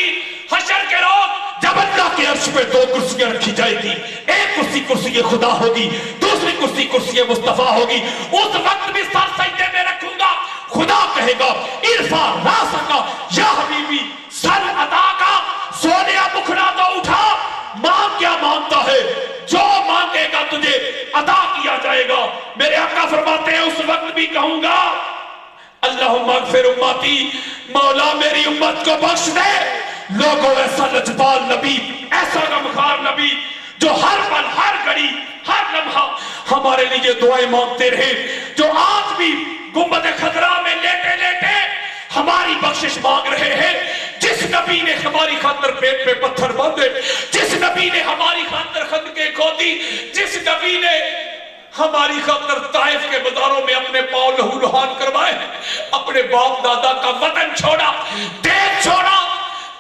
حشر کے روز جب اللہ کے عرش پہ 2 کرسیاں رکھی جائے گی، ایک کرسی کرسی خدا ہوگی، دوسری کرسی کرسی مصطفیٰ ہوگی، اس وقت بھی سر سجدے میں رکھوں گا، خدا کہے گا ارفع راسک یا حبیبی، سر عطا کا سونیا مکھڑا تو اٹھا، مانگ کیا مانگتا ہے، جو مانگے گا تجھے عطا کیا جائے گا۔ میرے آقا فرماتے ہیں اس وقت بھی کہوں گا اللہم اغفر امتی، مولا میری امت کو بخش دے۔ لوگوں ایسا لجپال نبی، ایسا غمخوار نبی جو ہر پل، ہر گھڑی، ہر لمحہ ہمارے لیے دعائیں مانگتے رہے، جو آج بھی گنبد خضرا میں لیٹے لیٹے ہماری بخشش مانگ رہے ہیں، جس نبی نے ہماری خاطر پیٹ پہ پتھر باندھے، جس نبی نے ہماری خاطر خندقیں کھودی، جس نبی نے ہماری خاطر طائف کے بازاروں میں اپنے پاؤں لہو لہان کروائے، اپنے باپ دادا کا وطن چھوڑا، دیش چھوڑا،